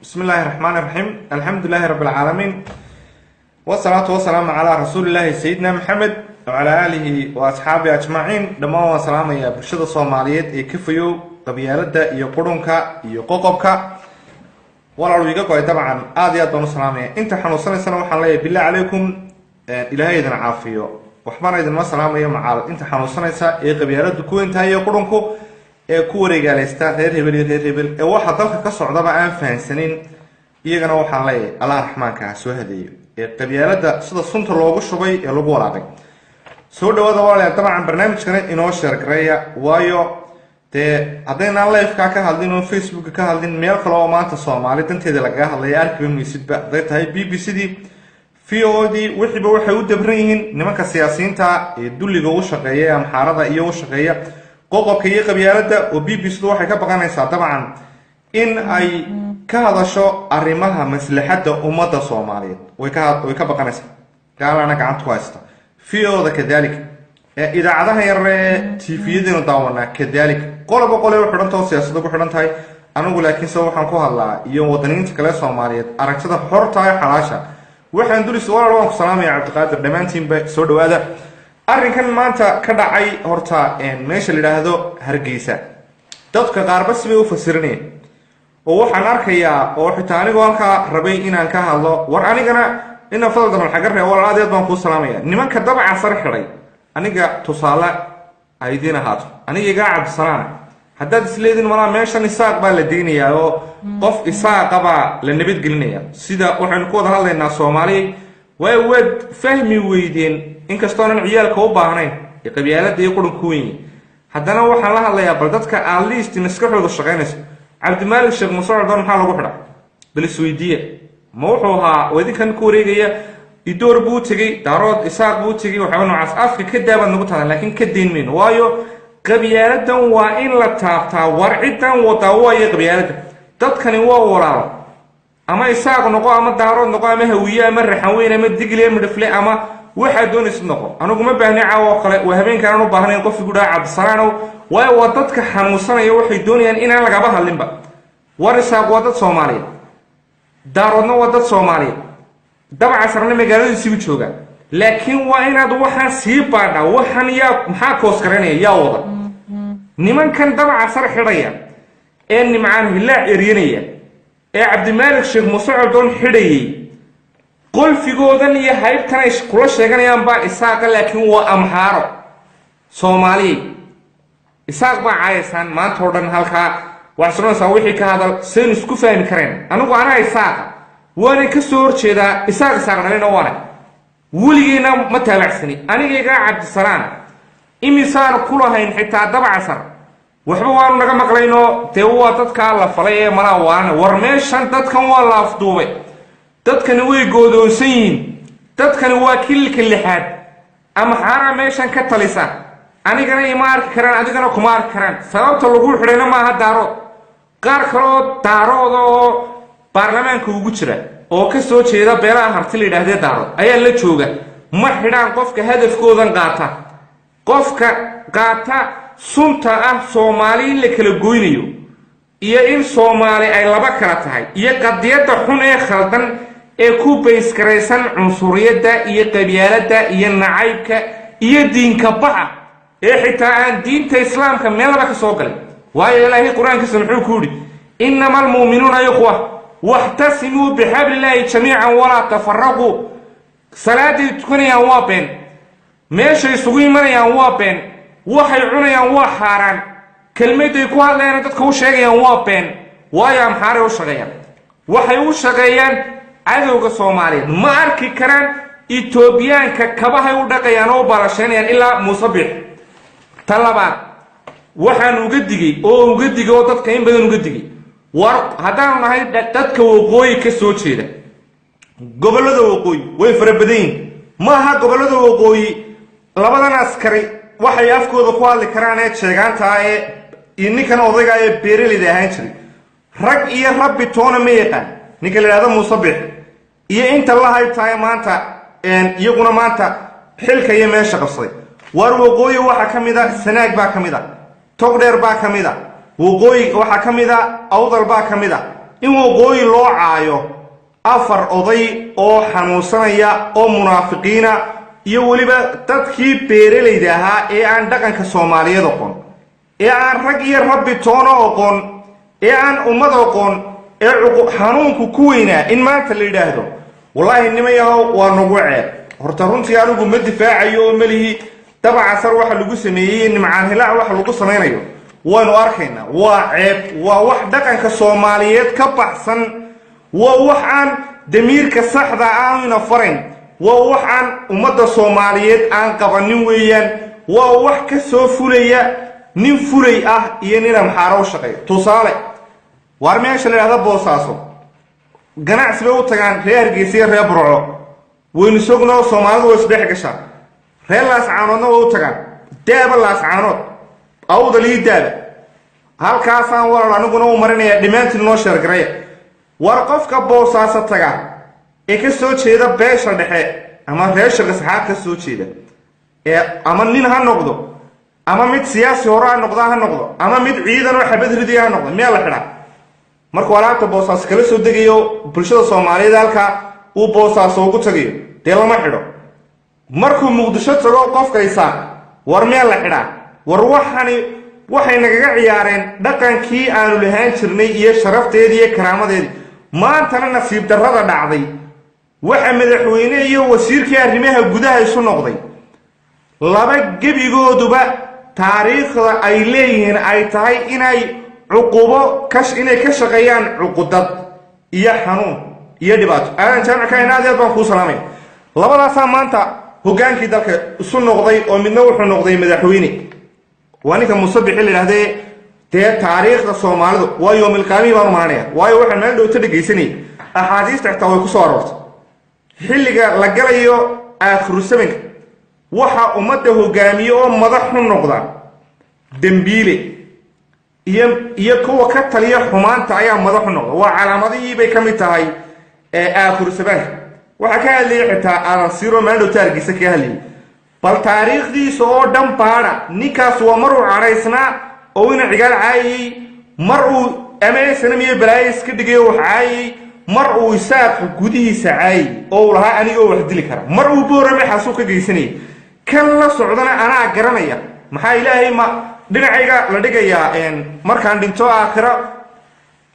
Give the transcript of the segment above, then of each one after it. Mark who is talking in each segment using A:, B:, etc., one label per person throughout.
A: بسم الله الرحمن الرحيم الحمد لله رب العالمين والصلاة والسلام على رسول الله سيدنا محمد وعلى آله وأصحابه أجمعين دماء وسلام يا برشد الصوماليات يكفيو قبيالة يقرنك يقوقبك ولا رجيكوا طبعا آديات بنو سلامية أنت حنوصلنا سنة وحنلاقي بالله عليكم إلهي إذن عافية وحمانا إذن ما سلامية مع أنت حنوصلنا سنة قبيالة كو أنت يقرنكو kuwa reegaaleysta reer hebel ee waxa dalka ka socdaba aan fahansanin iyagana waxaan leeyahay Allah raxmaanka soo hadeeyo ee qabyaalada sida sunta loogu shubay ee lagu walaaqay soo dhawaada walaal tabcan barnaamijkan inoo share gareeya waayo hadayna live ka hadlin oo Facebook ka hadlin meel kale oo maanta Soomaali danteeda laga hadlayo arkiba miisidba haday tahay BBC-di VOD wixiiba waxay u dabran yihiin nimanka siyaasiyiinta ee dulliga u shaqeeya ama xarada iyo u shaqeeya qoqobka iyo qabyaalada oo BBC-du waxay ka baqanaysaa dabcan in ay ka hadasho arrimaha maslaxada ummadda Soomaaliyeed way ka baqanaysaa gaalana gacanta ku haysta VOD kadalik idaacadaha yar TV-yada daawana kadalik qolba qole u xidhan tahay siyaasadda ku xidhan tahay anigu laakiin soo waxaan ku hadlaa iyo wadaniinta kale Soomaaliyeed aragtida xorta ah xalaasha waxaan dulis walaal waan ku salaamay Cabdiqaadir dhamaantiinba soo dhawaada arrinkan maanta ka dhacay horta meesha la yiraahdo Hargeysa dadka qaarba si bay u fasirinayaan oo waxaan arkayaa oo xitaa anigu halka rabay inaan ka hadlo war anigana ina fadlan xagarre walaaladeed baan ku salaamaya nimanka dabca sar xiray aniga tusaale aydiina haato aniga Cabdisalaam haddaad isleedin malaa meeshan isaaq baa la diinayaa oo qof isaaq qaba la nabad gelinaya sida waxaan ku wada hadlaynaa Soomaali way wad fahmi weydeen inkastoonan ciyaalka u baahnayn ee qabyaalada iyo qurunku weyn haddana waxaan la hadlayaa bal dadka at least maskaxdooda shaqeynayso Cabdimaalik Sheekh Musaacid maxaa lagu xidhaa bilisweydiye ma wuxuu ahaa wadinkan ku wareegaya idoor buu tagay daarood isaaq buu tagay waxa noocaas afka ka daaban nagu tahay laakiin ka deynmeen waayo qabyaaladan waa in la taabtaa warcidan wada waayo qabyaalada dadkani waa walaalo ama isaaq noqo ama daarood noqo ama hawiye ama raxan weyn ama digle ama dhifle ama waxa doonaysid noqo anigu ma baahni caawo kale waa habeenkan u baahnayn qof igu dhaca Cabdisalaam waa dadka xanuunsanaya waxay doonayaan inaan laga hadlinba war isaaq waa dad Soomaaliyeed daaroodna waa dad Soomaaliyeed dabca sarna magaaladiisa u jooga laakiin waa inaad waxaan sii baadha waxaan yaa maxaa koos garanaya yaa wada nimankan dabca sar xidhaya ee nimcaan hilaa eriyanaya ee Cabdimaalik Sheekh Musaacid xidhayay qolfigoodan iyo haybtan ay kula sheeganayaan baa isaaq laakiin waa amhaaro Soomaali isaaq baa caaysan maanta oo dhan halka wax sunnada wixii ka hadal seen isku fahmi kareen anigu ana isaaq waana ka soo horjeedaa isaaq saarnayna waana waligeena ma taabacsani aniga Cabdisalaam imisaan kulahayn xitaa dabcasar waxba waanu naga maqlayno waa dadka la falay ee mala waana war meeshan dadkan waa la afduubay dadkani way goodoonsan yihiin dadkani waa kilka lixaad ama xara meeshan ka talisa anigana ima arki karaan adigana kuma arki karaan sababta lagu xidhayna maaha daaro qaar kale oo daarood oo baarlamaanka ugu jira oo ka soo jeeda beelaha harti la yiraahdee daaro ayaa la jooga ma xidhaan qofka hadafkoodan qofka qaata sunta ah Soomaali la kala gooynayo iyo in Soomaali ay laba kala tahay iyo qadiyada xun ee khaldan ee ku bayskaraysan cunsuriyada iyo qabyaalada iyo nacaybka iyo diinka baxa ee xitaa aan diinta islaamka meelba ka soo galay waayo Ilaahay Quraankiisa wuxuu ku yiri innamal mu'minuuna ikhwa wahtasimuu bihablillahi jamii'an wala tafarraqu salaadii tukanayaan waa been meesha isugu imanayaan waa been waxay cunayaan waa xaraan kelmaday ku hadlayaan dadka u sheegayaan waa been waayo amxaare u shaqeeyaan waxay u shaqeeyaan cadowga Soomaaliyeed ma arki karaan Itoobiyaanka kabahay u dhaqayaan oo barashanayaan ilaa Musabbix talaba waxaan uga digay oo dadka in badan uga digay war hadaan nahay dadka waqooyi ka soo jeeda gobolada waqooyi way farabadayn ma aha gobolada waqooyi labadan askari waxay afkooda ku hadli karaan ee sheegaanta ee ninkan odayga ee beeraleyda ahaan jiray rag iyo rabbi toona ma yaqaan ninka la yiraahdo Musabbix iyo inta la haytaay maanta iyaguna maanta xilka iyo meesha qabsaday war waqooyi waxa kamida Sanaag baa kamida Togdheer baa kamida waqooyi waxa kamida Awdal baa kamida in waqooyi loo caayo afar oday oo xanuunsanaya oo munaafiqiina iyo weliba dadkii beeralayda ahaa ee aan dhaqanka Soomaaliyeed aqoon ee aan rag iyo rabbi toona aqoon ee aan ummad aqoon ee xanuunku ku weynaa in maanta la yiraahdo wallahi nimayahow waa nagu ceeb horta runtii anigu ma difaacayo malihi dabacasar waxa lagu sameeyay nimcaan hilaa waxa lagu sameynayo waanu arkaynaa waa ceeb waa wax dhaqanka Soomaaliyeed ka baxsan waa wax aan damiirka saxda ah ina farayn waa wax aan ummadda Soomaaliyeed aan qabanin weeyaan waa wax ka soo fulaya nin fulay ah iyo nin amxaaro shaqeeyo tusaale war meesha la yiraahdo Boosaaso ganacsi bay u tagaan reer Hargeysa reer Burco waynu sogno Soomaalidu way isdhex gashaan reer Laascaanoodna way u tagaan deeba Laascaanood awdalii daaba halkaasaan walaal aniguna u marinaya dhimaantii noo sheer garay war qofka Boosaaso taga ee ka soo jeeda beesha dhexe ama reer shaqsaxaad ka soo jeeda ee ama nin ha noqdo ama mid siyaasi hore ha noqdo ama mid ciidan oo xabad ridiya ha noqdo meel la xidha marka walaabta Boosaaso kala soo degayo bulshada Soomaaliyeed halka uu Boosaaso ugu tagayo dee lama xidho markuu Muqdisho tago qofka isaa war meel la xidha war waxay nagaga ciyaareen dhaqankii aanu lahaan jirnay iyo sharafteedii iyo karaamadeedii maantana nasiib darrada dhacday waxa madaxweyne iyo wasiirkii arrimaha gudaha isu noqday laba gebigooduba taariikhda ay leeyihiin ay tahay inay cuqubo inay ka shaqeeyaan cuqudad iyo xanuun iyo dhibaato aan jaamacka inaad baan ku salaamay labadaas maanta hogaankii dalka isu noqday oo midna wuxuu noqday madaxweyne wanika musabixi la yiraahday taariikhda Soomaalidu waa yoomil qaami baan maanaya waayo waxa meel dhow tadageysanay axaadiista xitaa way ku soo aroortay xilliga la galayo aakhiru samanka waxa ummadda hogaamiyo oo madax u noqda dambiile iyo kuwa ka taliya xumaanta ayaa madax u noqda waa calaamadii bay kamid tahay aakhiru samanka waxa ka hadlay xitaa aan siro meel dhow taarkiisa ka hadlay bal taariikhdiisa oo dhan baana ninkaas waa mar uu caraysnaa oo ina cigaal caayay mar uu ameesanamiye balaayis ka dhigay wax caayay mar uu isaaq gudihiisa caayay oo laha aniga wax dili kara mar uu boorame xasuu ka geysanay kan la socdana anaa garanaya maxaa ilaahay ma dhinacayga la dhigayaa markaan dhinto aakhira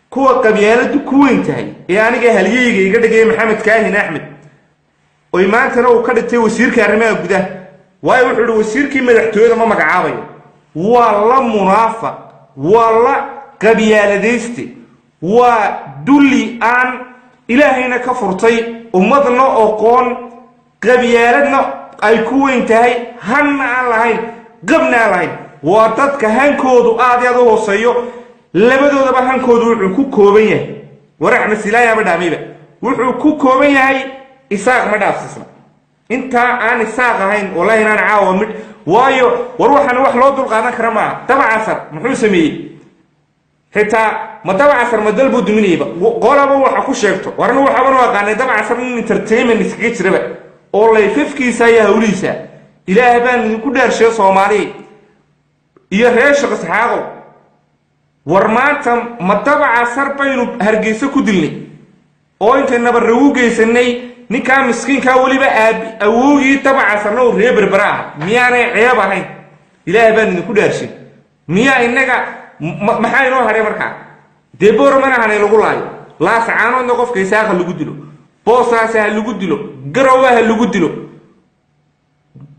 A: kuwa qabyaaladu ku weyn tahay ee aniga halyeyga iga dhigay Maxamed Kaahin Axmed oo maantana uu ka dhigtay wasiirka arrimaha gudaha waayo wuxuu wasiirkii madaxtooyada ma magacaabayo waa la munaafiq waa la qabyaaladeyste waa dulli aan ilaahayna ka furtay ummadna aqoon qabyaaladna ay ku weyn tahay hanna aan lahayn qabna lahayn waa dadka hankoodu aad u hooseeyo labadoodaba hankoodu wuxuu ku kooban yahay waraxna silaaya ma dhaamiba wuxuu ku kooban yahay isaaq ma dhaafsisna inta aan isaaq ahayn wallahi inaan caawa mid waayo war waxaan wax loo dul qaadan kara ma dabacasar muxuu sameeyay xitaa ma dabacasar ma dalbu duminayba qolaba waxa ku sheegto warna waxa baan aqaanay dabacasar in entertainment iskaga jiraba oo leeyfkiisa ayaa hawliisa ilaahay baan ku dhaarshay Soomaaliyeed iyo reer shaqsaxaaqo war maanta ma dabacasar baynu Hargeysa ku dilnay oo inta nabar ugu geysanay ninka miskiinka waliba awoogi dabacasarna oo reer Berbera miyaanay ceeb ahayn ilaahay baan ku dhaarshay miyaa inaga maxay noo haray markaa deebor mana hanay lagu laayo Laascaanoodna qofka isaaqa lagu dilo Boosaaso lagu dilo Garowe lagu dilo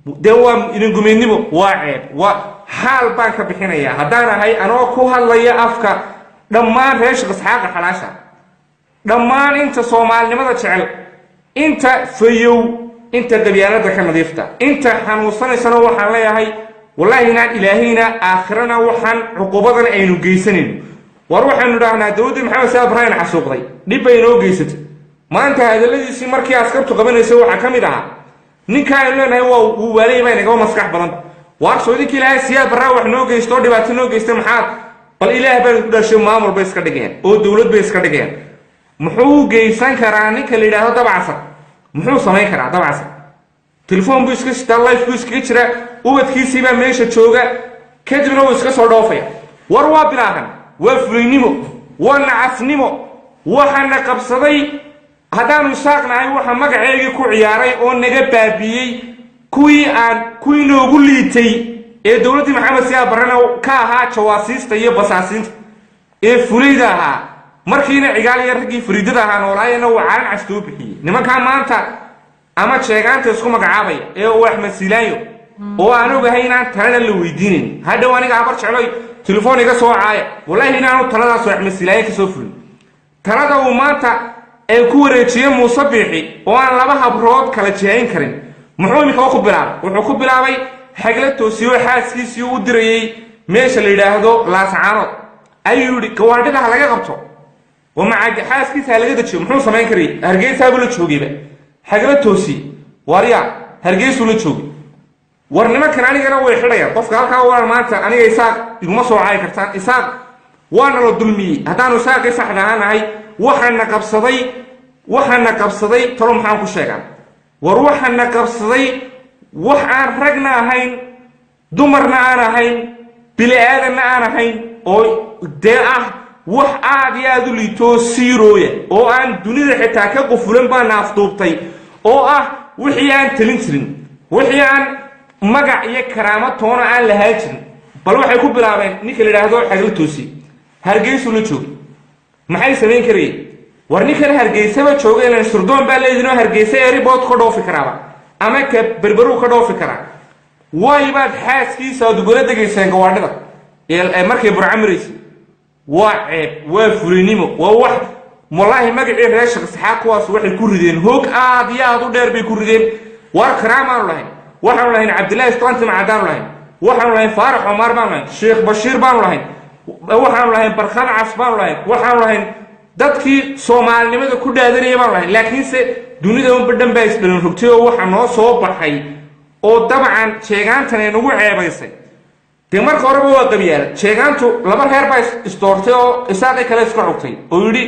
A: deewam idin gumeennimo waa ceeb waa xaal baan ka bixinaya hadaan ahay anoo ku hadlaya afka dhammaan reer shaqsaxaaqa xalaasha dhammaan inta Soomaalinimada jecel inta fayow inta qabyaalada ka nadiifta inta xanuunsanaysan waxaan leeyahay wallahi inaan ilaahayna aakhirana waxaan cuqubadan aynu geysanin war waxaanu dhaahnaa dawladda Maxamed Saad Ibrahim xasuuqday dib ay noo geysatay maanta hadaladiisii markii askartu qabanayso waxa kamid ah ninka ay leenahay waa uu waalay inaga maskax badan war soodinka ilaahay Siyaad Barraa wax noo geysto dhibaato noo geystay maxaad bal ilaahay baan ku dhashay maamul bay iska dhigeen oo dawlad bay iska dhigeen muxuu geysan karaa ninka la yiraahdo dabacasar muxuu sameyn karaa dabacasar telefoon buu iska shita live buu iska jira ubadkiisii baa meesha jooga kadibna uu iska soo dhoofay war waa bilaahan waa fulinimo waa nacasnimo
B: waxaana qabsaday haddaanu saaqnahay waxa magaceegii ku ciyaaray oo naga baabiyey kuwii noogu liitay ee dowladdii maxamed siyaad barrena ka ahaa jawaasiista iyo basaasiinta ee fulayda ahaa markiina cigaal iyo raggii fariidada ahaa noolaayena uu caalin castoo bixiyey nimankaa maanta ama sheegaanta isku magacaabaya ee uu axmed silaayo oo aan ogahay inaan talena la weydiinayn hadhow aniga habar jecloy telefoon iga soo caaya wallaahi inaanu taladaas axmed silaayo kasoo fulin talada uu maanta ay ku wareejiyey muuse biixi oo aan laba habrood kala jihayn karin muxuu iminka ku bilaabay wuxuu ku bilaabay xagla toosiyo xaaskiisii u dirayey meesha la yidhaahdo laasacaanood ayuu yidhi gawaadhida ha laga qabto oo maca xaaskiisa ha laga dejiyo muxuu samayn karayay hargeysaabuu la joogayba xagla toosi waryaa hargeysuu la joogay war nimankan anigana way xidhayaan qofka halkaa waran maanta aniga isaaq iguma soo caayi kartaan isaaq waana la dulmiyey haddaanu isaaqii saxda ahaanahay waxaana qabsaday talo maxaan ku sheegaa war waxaana qabsaday wax aan ragna ahayn dumarna aan ahayn bili aadanna aan ahayn oo dee ah wax aad iyo aad u liitoo siirooya oo aan dunida xitaa ka qufulan baana afduubtay oo ah wixii aan talin jirin wixii aan magac iyo karaamo toona aan lahaan jirin bal waxay ku bilaabeen ninka la yidhaahdo xagla toosi hargeysuu la joogay maxay samayn karayeen war ninkan hargeysaba jooga ilan surdoon baa leedinoo hargeysa eribood ka dhoofi karaaba ama ka berberuu ka dhoofi karaa waybaad xaaskiisa aad ugula degayseen gawaadhida markay burca maraysay waa ceeb waa fulinimo waa wax wallaahi magacii reer shaqsaxaa kuwaas waxay ku rideen hoog aad iyo aad u dheer bay ku rideen war karaamaanu lahayn waxaanu lahayn cabdillaahi istaanti macadaanu lahayn waxaanu lahayn faarax cumaar baanu lahayn sheekh bashiir baanu lahayn waxaanu lahayn barkhan cas baanu lahayn waxaanu lahayn dadkii soomaalinimada ku dhaadanaya baanu lahayn laakiinse dunida unba dhan baa isdhalin rogtay oo waxa noo soo baxay oo dabcan sheegaantan ay nagu ceebaysay dee marka horeba waa qabyaala sheegaantu laba reer baa isdoortay oo isaaqii kale iska xugtay oo yidhi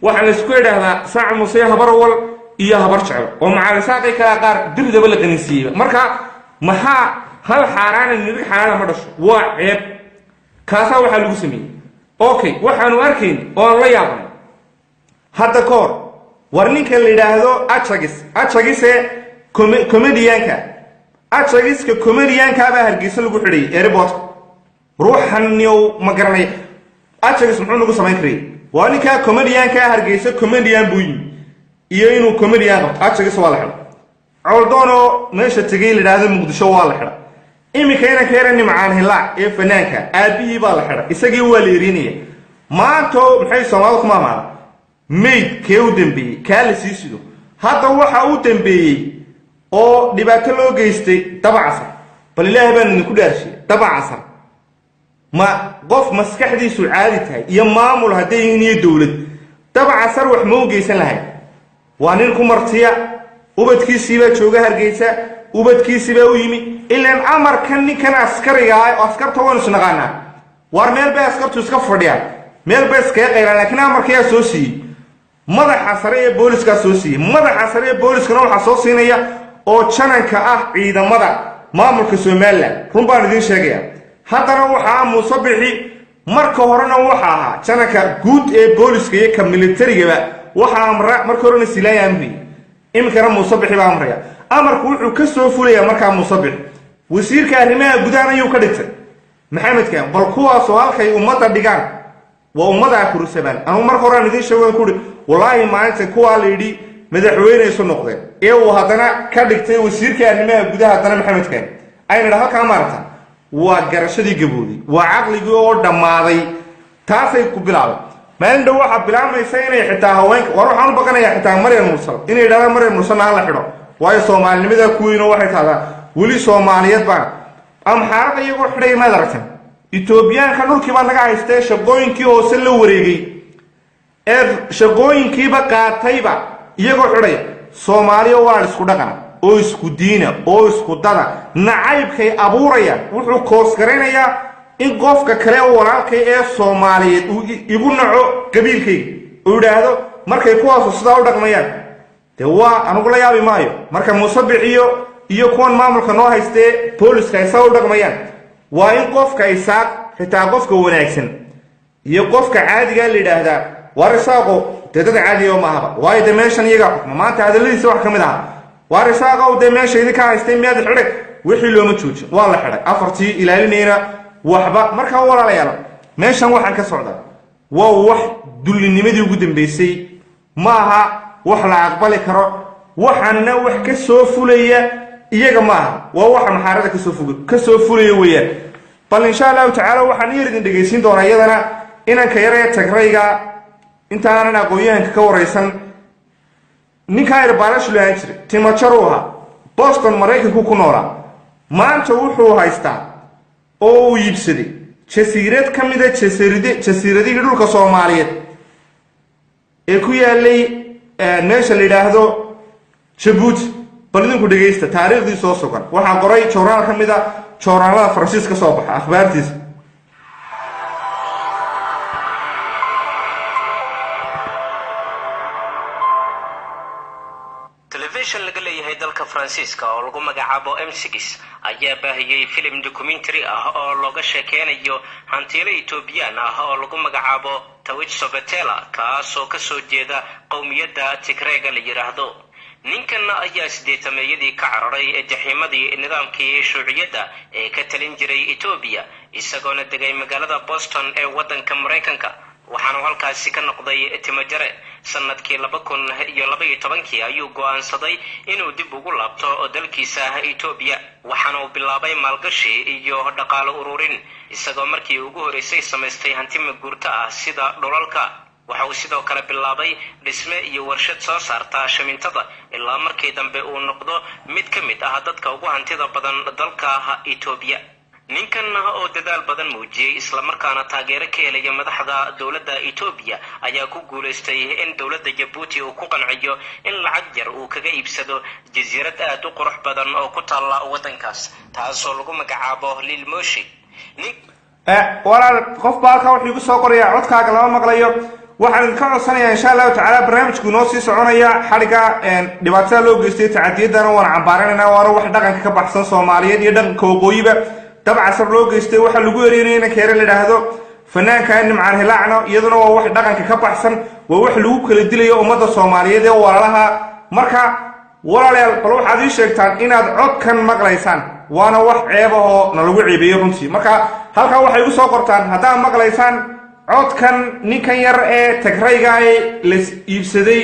B: waxaa la isku idhaahdaa saac muse habar wal iyo habar jecel oo macaal isaaqii kale qaar dirdaba la qaninsiiyeyba marka maxaa hal xaaraana nirig xaaraana ma dhasho waa ceeb kaasaa waxaa lagu sameeyey okay waxaanu arkayn oo aan la yaabnay hadda ka hor war ninka la yidhaahdo ajagise comedianka ajagiska comediankaabaa hargeysa lagu xidhayay airportka ruuxaniyow ma garanay ajagis muxuu nagu samayn karayay waa ninkaa comediankaa hargeysa comedian buu yimi iyo inuu comedian qabto ajagis waa la xidha coldoonoo meesha tegay la yidhaahdo muqdisho waa la xidha iminka inanka yara nimcaan hilaac ee fanaanka aabihii baa la xidha isagii waa la erinaya maanto maxay soomaalidu kuma amaana mayd kee u dambeeyey kaa la sii sido hadda waxa u dambeeyey oo dhibaato loo geystay daba casar bal ilaahay baan idinku dhaarshiya daba casar ma qof maskaxdiisu caadi tahay iyo maamul hadday yihiin iyo dowlad daba casar wax ma u geysan lahayn waa nin ku martiya ubadkiisiibaa jooga hargeysa ubadkiisibaa u yimi ilaan amarkan ninkan askariga ah oo askarta waynu isnaqaanaa waar meel bay askartu iska fadhiyaan meel bay iskaga qayraan laakiin amarkayaa soo siiyey madaxa sare ee booliskaa soo siiyey madaxa sare ee booliskana waxaa soo siinaya oo jananka ah ciidamada maamulka somalilan run baan idiin sheegaya haddana waxaa muuse bixi marka horena waxa ahaa jananka guud ee booliska iyo ka militarigaba waxaa amra marka horena silaaya amriyay iminkana muuse bixi baa amraya amarku wuxuu ka soo fulayaa markaa muuse bixi wasiirka arrimaha gudahan ayuu ka dhigtay maxamedkan bal kuwaasoo halkay ummadda dhigaan waa ummadaa kurusabaan anu marka horaan idiin sheegan kuhi wallaahi maalinta kuwaa la yidhi madaxweyne isu noqdeen ee uu haddana ka dhigtay wasiirka arrimaha gudaha haddana maxamedkan ayna dha halkaa maarata waa garashadii gabooday waa caqligii oo dhammaaday taasay ku bilaabay maalin dhow waxaa bilaabmaysa inay xitaa haweenka war waxaan u baqanayaa xitaa maryam mursal inay yidhahdaan maryam mursalna hala xidho waayo soomaalinimada kuwiino waxay tahdaa weli soomaaliyeed baan amxaarada iyagoo xidhay maad aragtan etoobiyaanka dhulkii baa naga haystee shaqooyinkii hoose la wareegay ee shaqooyinkiiba qaatayba iyagoo xidhaya soomaaliya waa isku dhaqana oo isku diina oo isku dada nacaybkay abuurayaan wuxuu koosgaraynayaa in qofka kale oo walaalkay ee soomaaliyeed uu igu naco qabiilkayga uu yidhaahdo markay kuwaasu sidaa u dhaqmayaan dee waa anugu la yaabi maayo marka muuse bixiyo iyo kuwan maamulka noo haystee booliska ay saa u dhaqmayaan waa in qofka isaaq xitaa qofka wanaagsan iyo qofka caadigaa la yidhaahdaa war isaaqo
A: dee dad caadi oo maahaba waayo dee meeshan iyagaa xukma maanta hadalladiisa wax ka mid aha waar isaaqow dee meesha idinka haystay miyaad xidhay wixii looma joojin waa la xidhay afartii ilaalinayna waxba markaa walaalayaal meeshan waxaan ka socdaa waa wax dullinimadii ugu dambeysay ma aha wax la aqbali karo waxaana wax ka soo fulaya iyaga ma aha waa waxa maxaarada ka soo fulaya weeyaan bal insha allahu tacaala waxaan idin dhegaysiin doonaa iyadana inanka yaree tagrayga intaanan aqoon-yahanka ka waraysan ninkaa irbaalash lahaan jiray timajaru ahaa boston maraykanku ku noolaa maanta wuxuu haystaa oo uu iibsaday jasiirad ka mida jasiiradihii dhulka soomaaliyeed ee ku yaalay meesha la yidhaahdo jabuuti bal idinku dhegaysta taariikhdii soo sugan waxaa qoray joornaal ka mid a joornaalada faransiis ka soo baxa akhbaartiisa
C: telefishan laga leeyahay dalka faransiiska oo lagu magacaabo M6 ayaa baahiyey film documentary ah oo looga sheekeynayo hantiile Ethiopian ah oo lagu magacaabo Tawit Sobetela kaasoo ka soo jeeda qowmiyadda Tigreega la yiraahdo ninkan ayaa sideetameeyadii ka cararay jaxiimadii nidaamkii shuuciyadda ee ka talin jiray Ethiopia isagoona degay magaalada Boston ee wadanka Mareykanka waxaanu halkaasi ka noqday timajare sanadkii 2012 ayuu go'aansaday inuu dib ugu laabto dalkiisa Ethiopia waxaanu bilaabay maalgashi iyo dhaqaale ururin isagoo markii ugu horeysay samaystay hanti maguurta ah sida dhulalka waxa uu sidoo kale bilaabay dhisme iyo warshad soo saarta shamintada ilaa markii dambe uu noqdo mid ka mid ah dadka ugu hantida badan dalka Ethiopia ninkan oo dadaal badan muujiyay isla markaana taageero ka helaya madaxda dawladda Ethiopia ayaa ku guuleystay in dawladda Djibouti uu ku qanciyo in lacag yar uu kaga iibsado jasiirad aad u qurux badan oo ku taala wadankaas taasoo lagu magacaabo Lilmoshi
A: walaal qof baalka wuxuu igu soo qorayaa codkaaga lama maqlayo waxaan ka codsanayaa insha Allah taala barnaamijku noo sii soconaya xariga dhibaatada loo geystay tacadiyadana waan cambaaranaynaa waana wax dhaqanka ka baxsan Soomaaliyeed iyo dhaqanka waqooyiba dabca sab loo geystay waxa lagu yareeyay in keere la yiraahdo fanaanka nimcaan hilaacno iyaduna waa wax dhaqanka ka baxsan waa wax lagu kala dilayo ummadda Soomaaliyeed ee walaalaha marka walaalayaal bal waxaad ii sheegtaan inaad codkan maqlaysaan waana wax ceeb ah oo nalagu ceebeeyo runtii marka halka waxay igu soo qortaan haddii maqlaysaan codkan ninkan yar ee tagrayga ay la iibsaday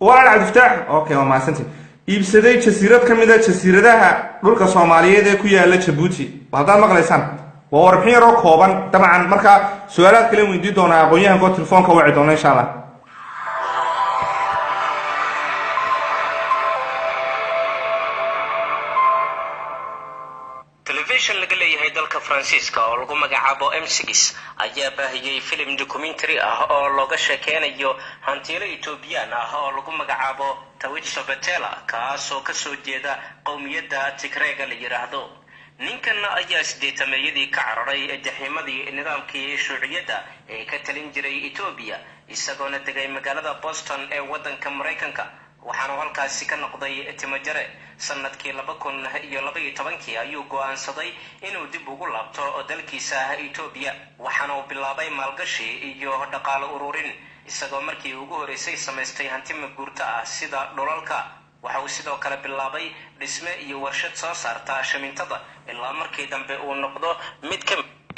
A: walaal Cabdifataax okay waa maasantii iibsaday jasiirad ka mid ah jasiiradaha dhulka Soomaaliyeed ee ku yaala Djibouti haddii maqlaysaan waa warbixin yar oo kooban dabcan marka su'aalaad kale weydiin doonaa aqoon-yahanka telefoonka waci doona insha Allah
C: telefishan laga leeyahay dalka faransiiska oo lagu magacaabo M6 ayaa baahiyey film documentary ah oo looga sheekeynayo hantiile Ethiopian ah oo lagu magacaabo Tawit Sobetela kaasoo ka soo jeeda qowmiyadda Tigreega la yiraahdo ninkan ayaa sideetameeyadii ka cararay jaxiimadii nidaamkii shuuciyadda ee ka talin jiray Ethiopia isagoona degay magaalada Boston ee wadanka Mareykanka waxaanu halkaasi ka noqday timajare sanadkii 2012 ayuu go'aansaday inuu dib ugu laabto dalkiisa Ethiopia waxaanu bilaabay maalgashi iyo dhaqaale ururin isagoo markii ugu horeysay samaystay hanti maguurta ah sida dhulalka waxa uu sidoo kale bilaabay dhisme iyo warshad soo saarta shamintada ilaa markii dambe uu noqdo mid ka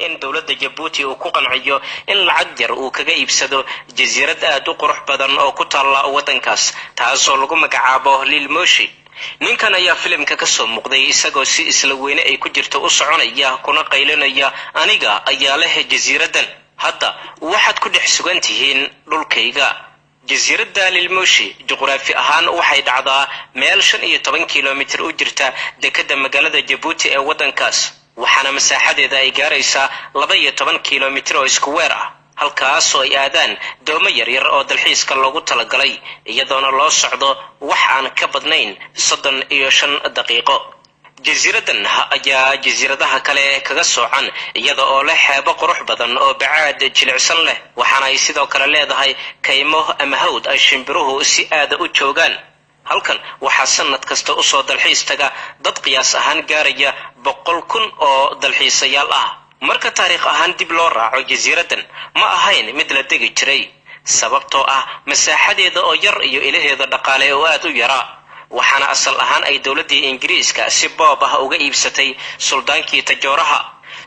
C: in dawladda Djibouti uu ku qanciyo in lacag yar uu kaga iibsado jasiirad aad u qurux badan oo ku taala wadankaas taasoo lagu magacaabo Lilmoshi ninkan ayaa filimka ka soo muuqday isagoo si isla weyne ay ku jirto u soconaya kuna qaylinaya aniga ayaa leh jasiiradan hadda waxaad ku dhex sugan tihiin dhulkayga jasiiradda Lilmoshi juqraafi ahaan waxay dhacdaa meel 15 kiiloomitir u jirta dekedda magaalada Djibouti ee wadankaas waxaana masaaxadeeda ay gaaraysaa 12 kiiloomitir oo isku weer ah halkaas oo ay aadaan doomo yaryar oo dalxiiska loogu talagalay iyadoona loo socdo wax aan ka badnayn 35 daqiiqo jasiiradan ayaa jasiiradaha kale kaga soocan iyada oo leh xeebo qurux badan oo bacaad jilicsan leh waxaana ay sidoo kale leedahay kaymo ama hawd ay shimbiruhu si aad u joogaan halkan waxaa sanad kasta u soo dalxiis taga dad qiyaas ahaan gaaraya 100,000 oo dalxiisayaal ah marka taariikh ahaan dib loo raaco jasiiradan ma ahayn mid la degi jiray sababtoo ah masaaxadeeda oo yar iyo ilaheeda dhaqaale oo aad u yara. waxaana asal ahaan ay dowladdii ingiriiska si boob ah uga iibsatay suldaankii tajooraha.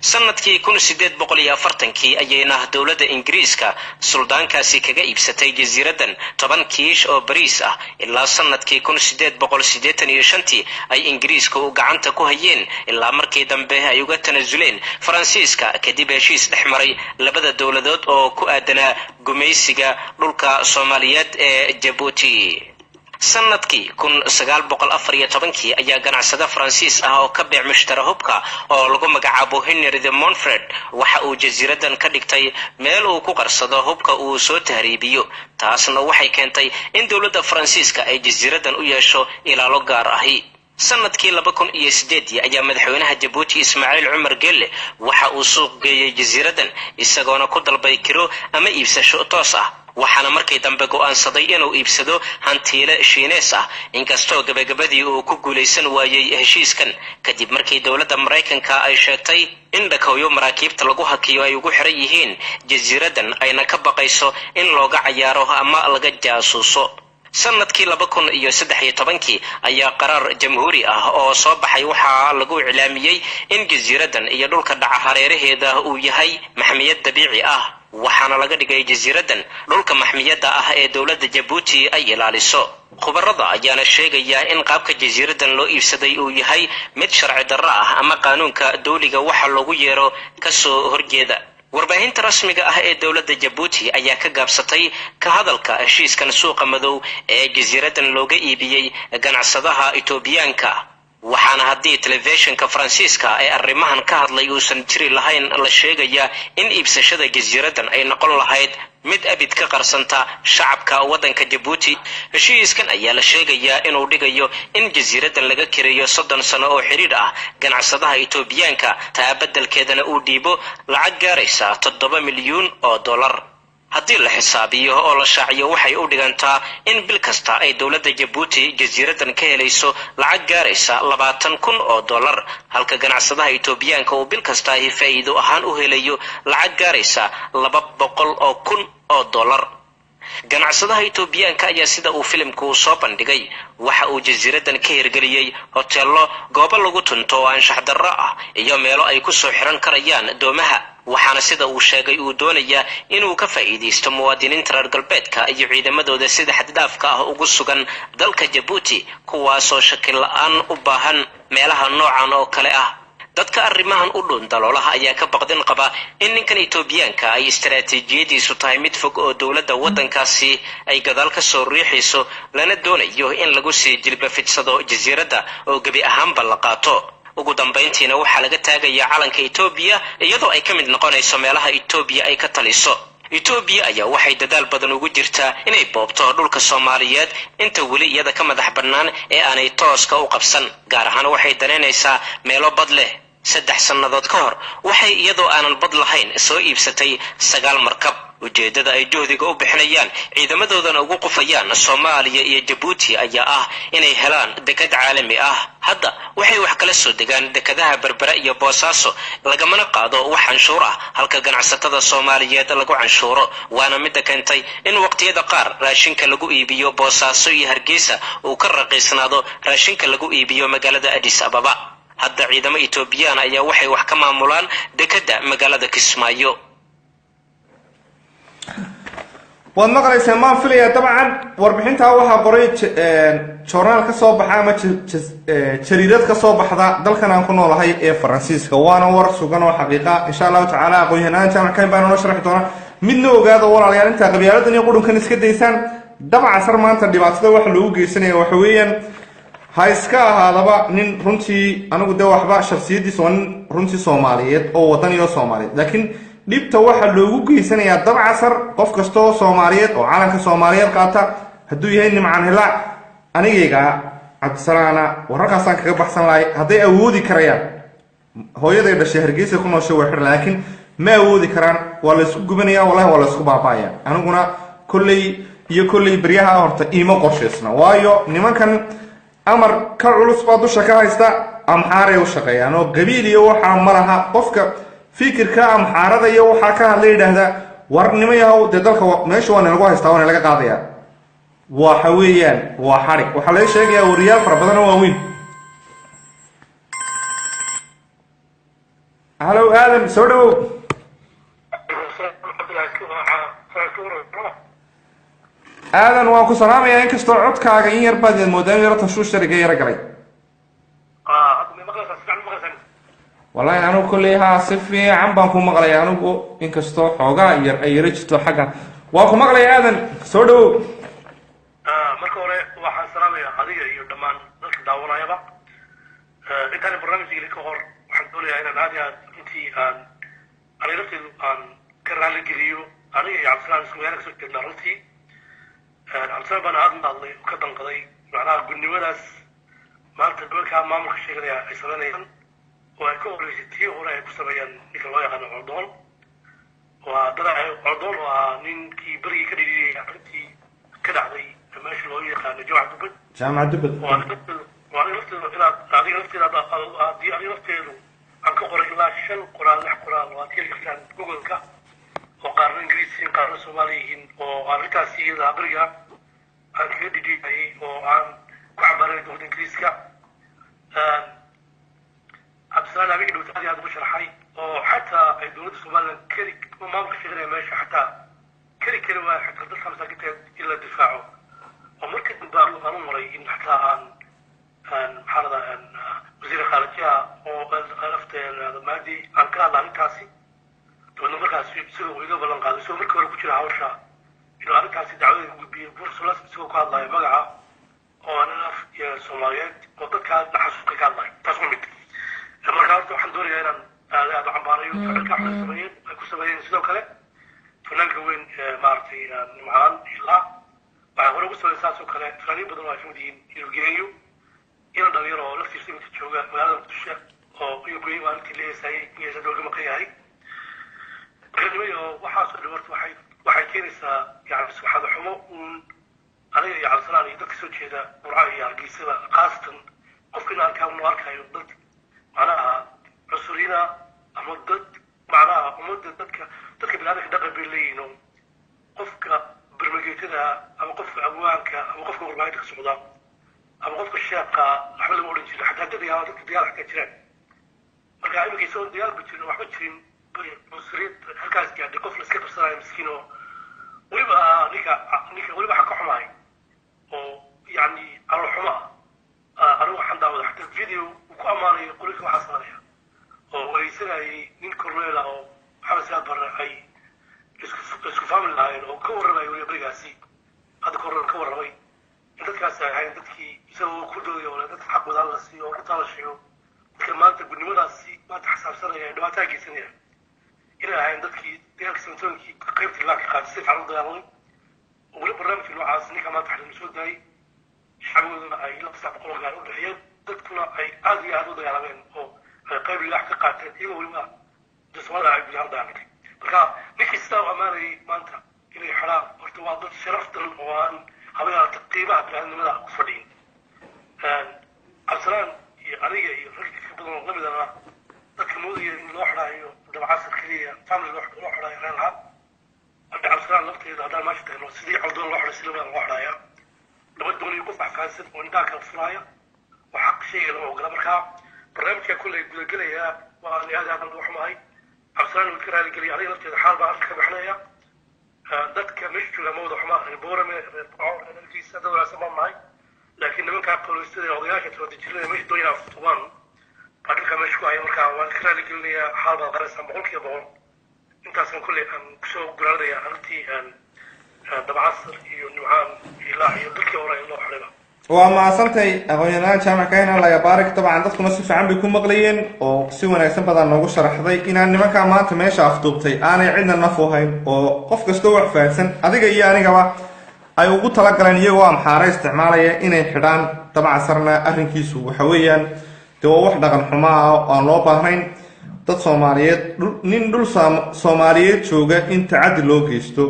C: sanadkii 1840 ayayna dowladda ingiriiska suldaankaasi kaga iibsatay jasiiradan 10 kiish oo bariis ah ilaa sanadkii 1885 ay ingiriiska u gacanta ku hayeen ilaa markii dambe ay uga tanasuleen faransiiska kadib heshiis dhexmaray labada dowladood oo ku aadanaa gumaysiga dhulka Soomaaliyeed ee Djibouti. sanadkii 1914 ayaa ganacsade Faransiis ah oo ka beec mushtara hubka oo lagu magacaabo Henry de Montfort waxa uu jasiiradan ka dhigtay meel uu ku qarsado hubka uu soo tahriibiyo. taasna waxay keentay in dowladda Faransiiska ay jasiiradan u yeesho ilaalo gaar ahi. sanadkii 2008 ayaa madaxweynaha Djibouti Ismaaciil Cumar Geelle waxa uu suuq geeyay jasiiradan isagoona ku dalbay kiro ama iibsasho toos ah. waxaana markii dambe go'aansaday inuu iibsado hantiile Shiinees ah inkastoo gabagabadii uu ku guuleysan waayay heshiiskan kadib markii dowladda Mareykanka ay sheegtay in dhakooyo maraakiibta lagu hakiyo ay ugu xiran yihiin jasiiradan ayna ka baqayso in looga cayaaro ama laga jaasuuso. sanadkii 2013 ayaa qaraar jamhuuri ah oo soo baxay waxaa lagu iclaamiyay in jasiiradan iyo dhulka dhaca hareeraheeda uu yahay maxmiyad dabiici ah. waxaana laga dhigay jasiiradan dhulka maxmiyadda ah ee dowladda Djibouti ay ilaaliso. khubarada ayaana sheegaya in qaabka jasiiradan loo iibsaday uu yahay mid sharci darro ah ama qaanuunka dawliga waxa loogu yeero ka soo horjeeda. warbaahinta rasmiga ah ee dowladda Djibouti ayaa ka gaabsatay ka hadalka heshiiskan suuqa madow ee jasiiradan looga iibiyay ganacsadaha Itoobiyaanka. waxaana haddii telefishinka Faransiiska ay arrimahan ka hadlay uusan jiri lahayn la sheegaya in iibsashada jasiiradan ay noqon lahayd mid abid ka qarsanta shacabka waddanka Djibouti. heshiiskan ayaa la sheegayaa inuu dhigayo in jasiiradan laga kireeyo 30 sano oo xiriir ah ganacsadaha Itoobiyaanka taa beddelkeedana uu dhiibo lacag gaaraysa $7 milyan oo dollar. haddii la xisaabiyo oo la shaaciyo waxay u dhigantaa in bil kasta ay dowladda Djibouti jasiiradan ka helayso lacag gaaraysa $20,000 oo dollar halka ganacsadaha Itoobiyaanka uu bil kasta ay faa'iido ahaan u helayo lacag gaaraysa $200,000 oo dollar. ganacsadaha Itoobiyaanka ayaa sida uu filimku soo bandhigay waxa uu jasiiradan ka hirgeliyay hoteelo, goobo lagu tunto oo anshax darro ah iyo meelo ay ku soo xiran karayaan doomaha. waxaana sida uu sheegay uu doonayaa inuu ka faa'iideysto muwaadiniinta reer galbeedka iyo ciidamadooda sida xaddaafka ah ugu sugan dalka Djibouti kuwaasoo shaki la'aan u baahan meelaha noocan oo kale ah. dadka arrimahan u dhown daloolaha ayaa ka baqdin qaba in ninkan Itoobiyaanka ay istaraatiijiyadiisu tahay mid fog oo dowladda waddankaasi ay gadaal ka soo riixayso lana doonayo in lagu sii jilba fidsado jasiiradda oo gebi ahaanba la qaato. ugu dambeyntiina waxaa laga taagayaa calanka Itoobiya iyadoo ay ka mid noqonayso meelaha Itoobiya ay ka taliso. Itoobiya ayaa waxay dadaal badan ugu jirtaa inay boobto dhulka Soomaaliyeed inta weli iyada ka madax bannaan ee aanay tooska u qabsan. gaar ahaan waxay dareynaysaa meelo bad leh. 3 sannadood ka hor waxay iyadoo aanan bad lahayn soo iibsatay 9 markab. ujeedada ay juhdiga u bixinayaan ciidamadoodana ugu qufayaan Soomaaliya iyo Djibouti ayaa ah inay helaan dekad caalami ah. hadda waxay wax kala soo degaan dekadaha Berbera iyo Boosaaso lagamana qaado wax canshuur ah halka ganacsatada Soomaaliyeed lagu canshuuro. waana mid keentay in waqtiyada qaar raashinka lagu iibiyo Boosaaso iyo Hargeysa uu ka raqiisnaado raashinka lagu iibiyo magaalada Addis Ababa. hadda ciidamo Itoobiyaan ayaa waxay wax ka maamulaan dekada magaalada Kismaayo.
A: waad maqlaysaan maan filaya dabcan warbixintaa waxaa qoray joornaal ka soo baxa ama jariirad ka soo baxda dalkan aan ku noolahay ee Faransiiska. waana war sugan oo xaqiiqa insha Allah tacaala aqoonyahanaan jaamacad baan noo sharxi doona. midna ogaado walaalayaal inta qabyaaladdan iyo qudhunkan iska daysaan dabcan sar maanta dhibaatada waxa loogu geysanayo waxa weeyaan ha iska ahaadaba nin runtii anigu de waxba shakhsiyadiisa waa nin runtii Soomaaliyeed oo wadan iyo Soomaaliyeed laakiin dhibta waxa loogu geysanayaa dabcasar qof kasta oo Soomaaliyeed oo calanka Soomaaliyeed qaata hadduu yahay nimcaan hela anigayga Cabdisalaana wararkaasaan kaga baxsan lahay hadday awoodi karayaan hooyaday dhashay Hargeysa ku nooshay waa xir laakiin ma awoodi karaan waa la isku gubanayaa wallahi waa la isku baabaaya. aniguna kolley baryaha horta iimo qorsheysna waayo nimankan amar ka culus baa dusha ka haysta amxaaray u shaqeeyaan oo qabiil iyo waxa malaha qofka fikirka amxaarada iyo waxa ka hadla yiraahdaa warnimo yahow dee dalka meesha waana lagu haystaa waana laga qaadayaa waxa weeyaan waa xarig waxaa laga sheegayaa wariyaal fara badan oo waaweyn. halo aadan soo dhawow. aadan waan ku salaamayaa inkastoo codkaaga in yar baad moodaan yaro tashuush shariga yaro galay. wallahi anigu kolley haa si fiican baan ku maqlaya anigu inkastoo xoogaa yar ay yaro jirto xagga waan ku maqlaya aadan soo dhawow.
D: marka hore waxaan salaamayaa adiga iyo dhammaan dadka daawanayaba intaan barnaamijka ka hor waxaan doonayaa inaan aad iyo aad intii aan aniga lafteedu aan ka raali geliyo aniga iyo cabdisalaan isku meela kasoo jeednaa runtii cabdisalaan baan aad mahadlay oo ka danqaday macnaha gudnimadaas maanta nimankaa maamulka sheeganaya ay sameynayaan oo ay ka horeysay tii hore ay ku sameeyaan ninka loo yaqaano cordoon waa dadaca cordoon oo ah ninkii berigii ka dhidhiyay arrintii ka dhacday meesha loo yaqaano jaamac dubbad waa aniga lafteedu inaad adiga lafteeda haddii aniga lafteedu aan ka qoray ilaa 5 qoraal 6 qoraal oo aad ka heli kartaan googolka oo qaarna ingiriis yihiin qaarna soomaali yihiin oo arrintaasi iyada beriga aan kaga dhidhiyay oo aan ku cabaray dowladda ingiriiska cabdisalaan habeenkii dhowta aad iyo aad ugu sharxay oo xataa ay dowladda somaliland keli maamulka sheeganaya meesha xataa keli waa xataa dadka masaakinteed in la difaaco oo markii dambe aan u maray in xataa aan maxaa ladaa wasiir khaarijiha oo lafteeda maadi aan ka hadla arrintaasi dabadna markaas isagoo iga ballan qaaday isagoo markii hore ku jira hawsha inuu arrintaasi dacwada u gudbiyey bursulas isagoo ka hadlaya magaca oo anaf iyo soomaaliyeed oo dadkaa naxasuuqa ka hadlaya taas waa mid markaa horta waxaan doonayaa inaan aad u cambaarayo ficilka waxay sameeyeen ay ku sameeyeen sidoo kale fanaanka weyn maaragtay nimcaan ilaa waxay hore ugu sameeyeen saas oo kale fanaaniin badan oo ay kamid yihiin ilgeeyo iyo dhalinyaro oo laftiisa iminka jooga magaalada muqdisho oo iyogeey maalintii la heesayay inaysa dhooga maqan yahay markanimay oo waxaasoo dhan horta waxay keenaysaa yani subxaada xumo aniga iyo cabdisalaan iyo dadka soo jeeda burca iyo hargeysada khaasatan qofkina arkaanu arkayo dad macnaha cusuriina ama dad macnaha ummadda dadka biniaadamka dhaqan bay leeyihiin oo qofka barmageetada ama qofka abwaanka ama qofka warbaahinta ka socda ama qofka sheeqa waxba lama odhan jirin xataa dadka dagaal xataa jiraan marka iminka isagoo dagaal ba jirin waxba jirin cusuriid halkaas gaadhay qof la iska qabsanayo miskiin oo weliba ninka weliba xag ka xumahay oo yani calool xumo ah anigu waxaan daawada xataa video uu ku ammaanayo qolinka waxaa sameynaya oo wareysanayay nin corneel ah oo maxamed siyaad barre ay isku family lahaayeen oo ka warramaya weliba berigaasi hadda corneel ka warramay in dadkaasi ay ahayn dadkii isagoo ku doodaya oo dadka xaq wadaan la siiyo oo ku taalashayo dadka maanta gudnimadaasi maanta xasaabsanaya ee dhibaataa geysanaya inay ahayn dadkii dagaalka samtoonkii qaybta libaanka qaatay si fiican u dagaalamay oo weli barnaamijka noocaas ninka maanta xalin soo daayay shacbigooduna ay 700 gaar u bixiyeen dadkuna ay aad iyo aad u dagaalameen oo ay qayb libaax ka qaateen iyagoo weliba dhismada ay gudahaan dagaalamtay marka ninkii sidaa u ammaanayay maanta inay xidhaan horta waa dad sharaf daran oo aan habeyaata qiimaha biniaadamnimada ku fadhiyin cabdisalaan iyo aniga iyo ragga ka badan oo lamidana dadka moodaya in loo xidhaayo dabcasar keliya family loo xidhaayo reer lahaa hadda cabdisalaan lafteeda haddaan meesha tagno sidii caldoon loo xidhay si labada loo xidhaaya laba dooniyo qof axfaansan oo indhaha kala furaaya oo xaq shayga lama ogola markaa barnaamijka kulley gudagelayaa waa ani aad aadan uga xumahay cabdisalaan uu ka raaligeliyay aniga lafteeda xaal baan halka ka bixinaya dadka meesha jooga ma wada xumaa reer boorame reer burco dad wanaagsan baan nahay laakiin nimankaa qoloystada ee odayaasha tiroodajirada meesha doonyaa futubaan baa dhulka meesha ku haya markaa waan ka raaligelinayaa xaal baad qaraysaa 100% intaasaan kulley aan kusoo guraanaya arrintii dabcasar iyo nimcaan ilaa iyo dadkii hore in loo xidhayba
A: waa mahadsantahay aqoon-yahanaan jaamac kahina laya baarik dabcan dadkuna si fiican bay ku maqlayeen oo si wanaagsan badan noogu sharaxday inaan nimankaa maanta meesha afduubtay aanay cidna naf u hayn oo qof kastoo wax fahansan adiga iyo anigaba ay ugu talagaleen iyagoo amxaare isticmaalaya inay xidhaan dabcasarna arrinkiisu waxa weeyaan dee waa wax dhaqan xumo ah oo aan loo baahnayn dad soomaaliyeed nin dhul soomaaliyeed jooga in tacaddi loo geysto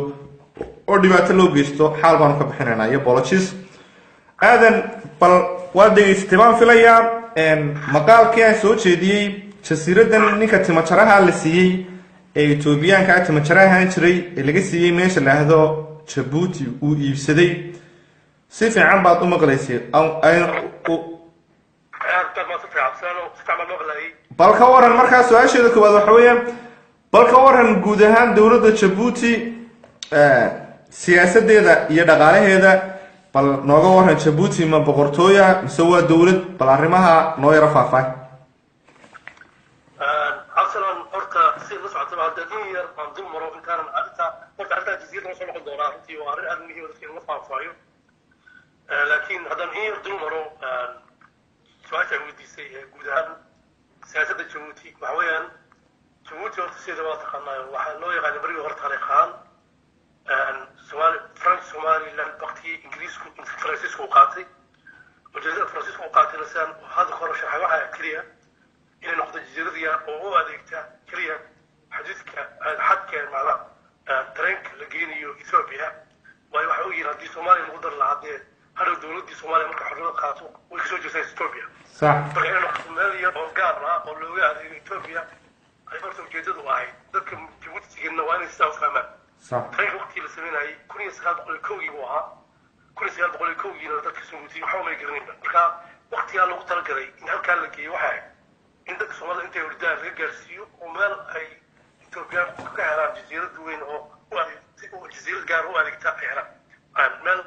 A: oo dhibaato loo geysto xaal baanu ka bixinaynaa iyo bologis aadan bal waad dhegaysatay baan filayaa maqaalkii aan soo jeediyey jasiiradan ninka timajaraha la siiyey ee Etoobiyaanka timajarahan jiray ee laga siiyay meesha la yiraahdo Djibouti uu iibsaday si fiican baad u maqlaysay bal ka waran markaa su-aasheeda koowaad waxa weeyaan bal ka waran guud ahaan dowladda Djibouti siyaasadeeda iyo dhaqaalaheeda bal nooga waran Djibouti ma boqortooya mise waa dowlad bal arrimaha noo yara faahfaahin
D: asalan horta si la socota baadadii yar aan dul maro intaan horta jasiirada soo noqon doonaa runtii waa arrin aad muhiim ah in la faahfaahiyo laakiin haddaan in yar dul maro su-aasha weydiisay guud ahaan siyaasadda Djibouti waxa weeyaan Djibouti horta sida waa taqaanaa waxaa loo yaqaanay barigii hore taariikh ahaan Somaliland waqtigii ingiriisku Faransiisku qaatay ujeedada Faransiisku qaatay lasan hada hore sharaxay waxa kaliya inay noqdo jasiirad yar oo u adeegta kaliya xadidka xadka macna tareenka la geynayo Ethiopia way waxa uu yiri haddii Soomaaliya lagu dar lahayd hadhow dowladda Soomaaliya marka xorriyad qaato way ka soo jeestay Ethiopia صح marka noqdo meel yar oo gaar ah oo looga adeego Ethiopia ay horta ujeedadu ahayd dadka Djibouti-gana waa inay sidaa u fahmaan صح tareenka waqtii la sameynayay 1901 uu ahaa 1901 dadka Djibouti waxa ma garanayna marka waqtiga lagu talagalay in halka la geeyo waxa in dadka Soomaaliya intay hurdaan laga gaarsiiyo oo meel ay Ethiopia ka helaan jasiirad weyn oo jasiirad gaar u adeegta ay helaan meel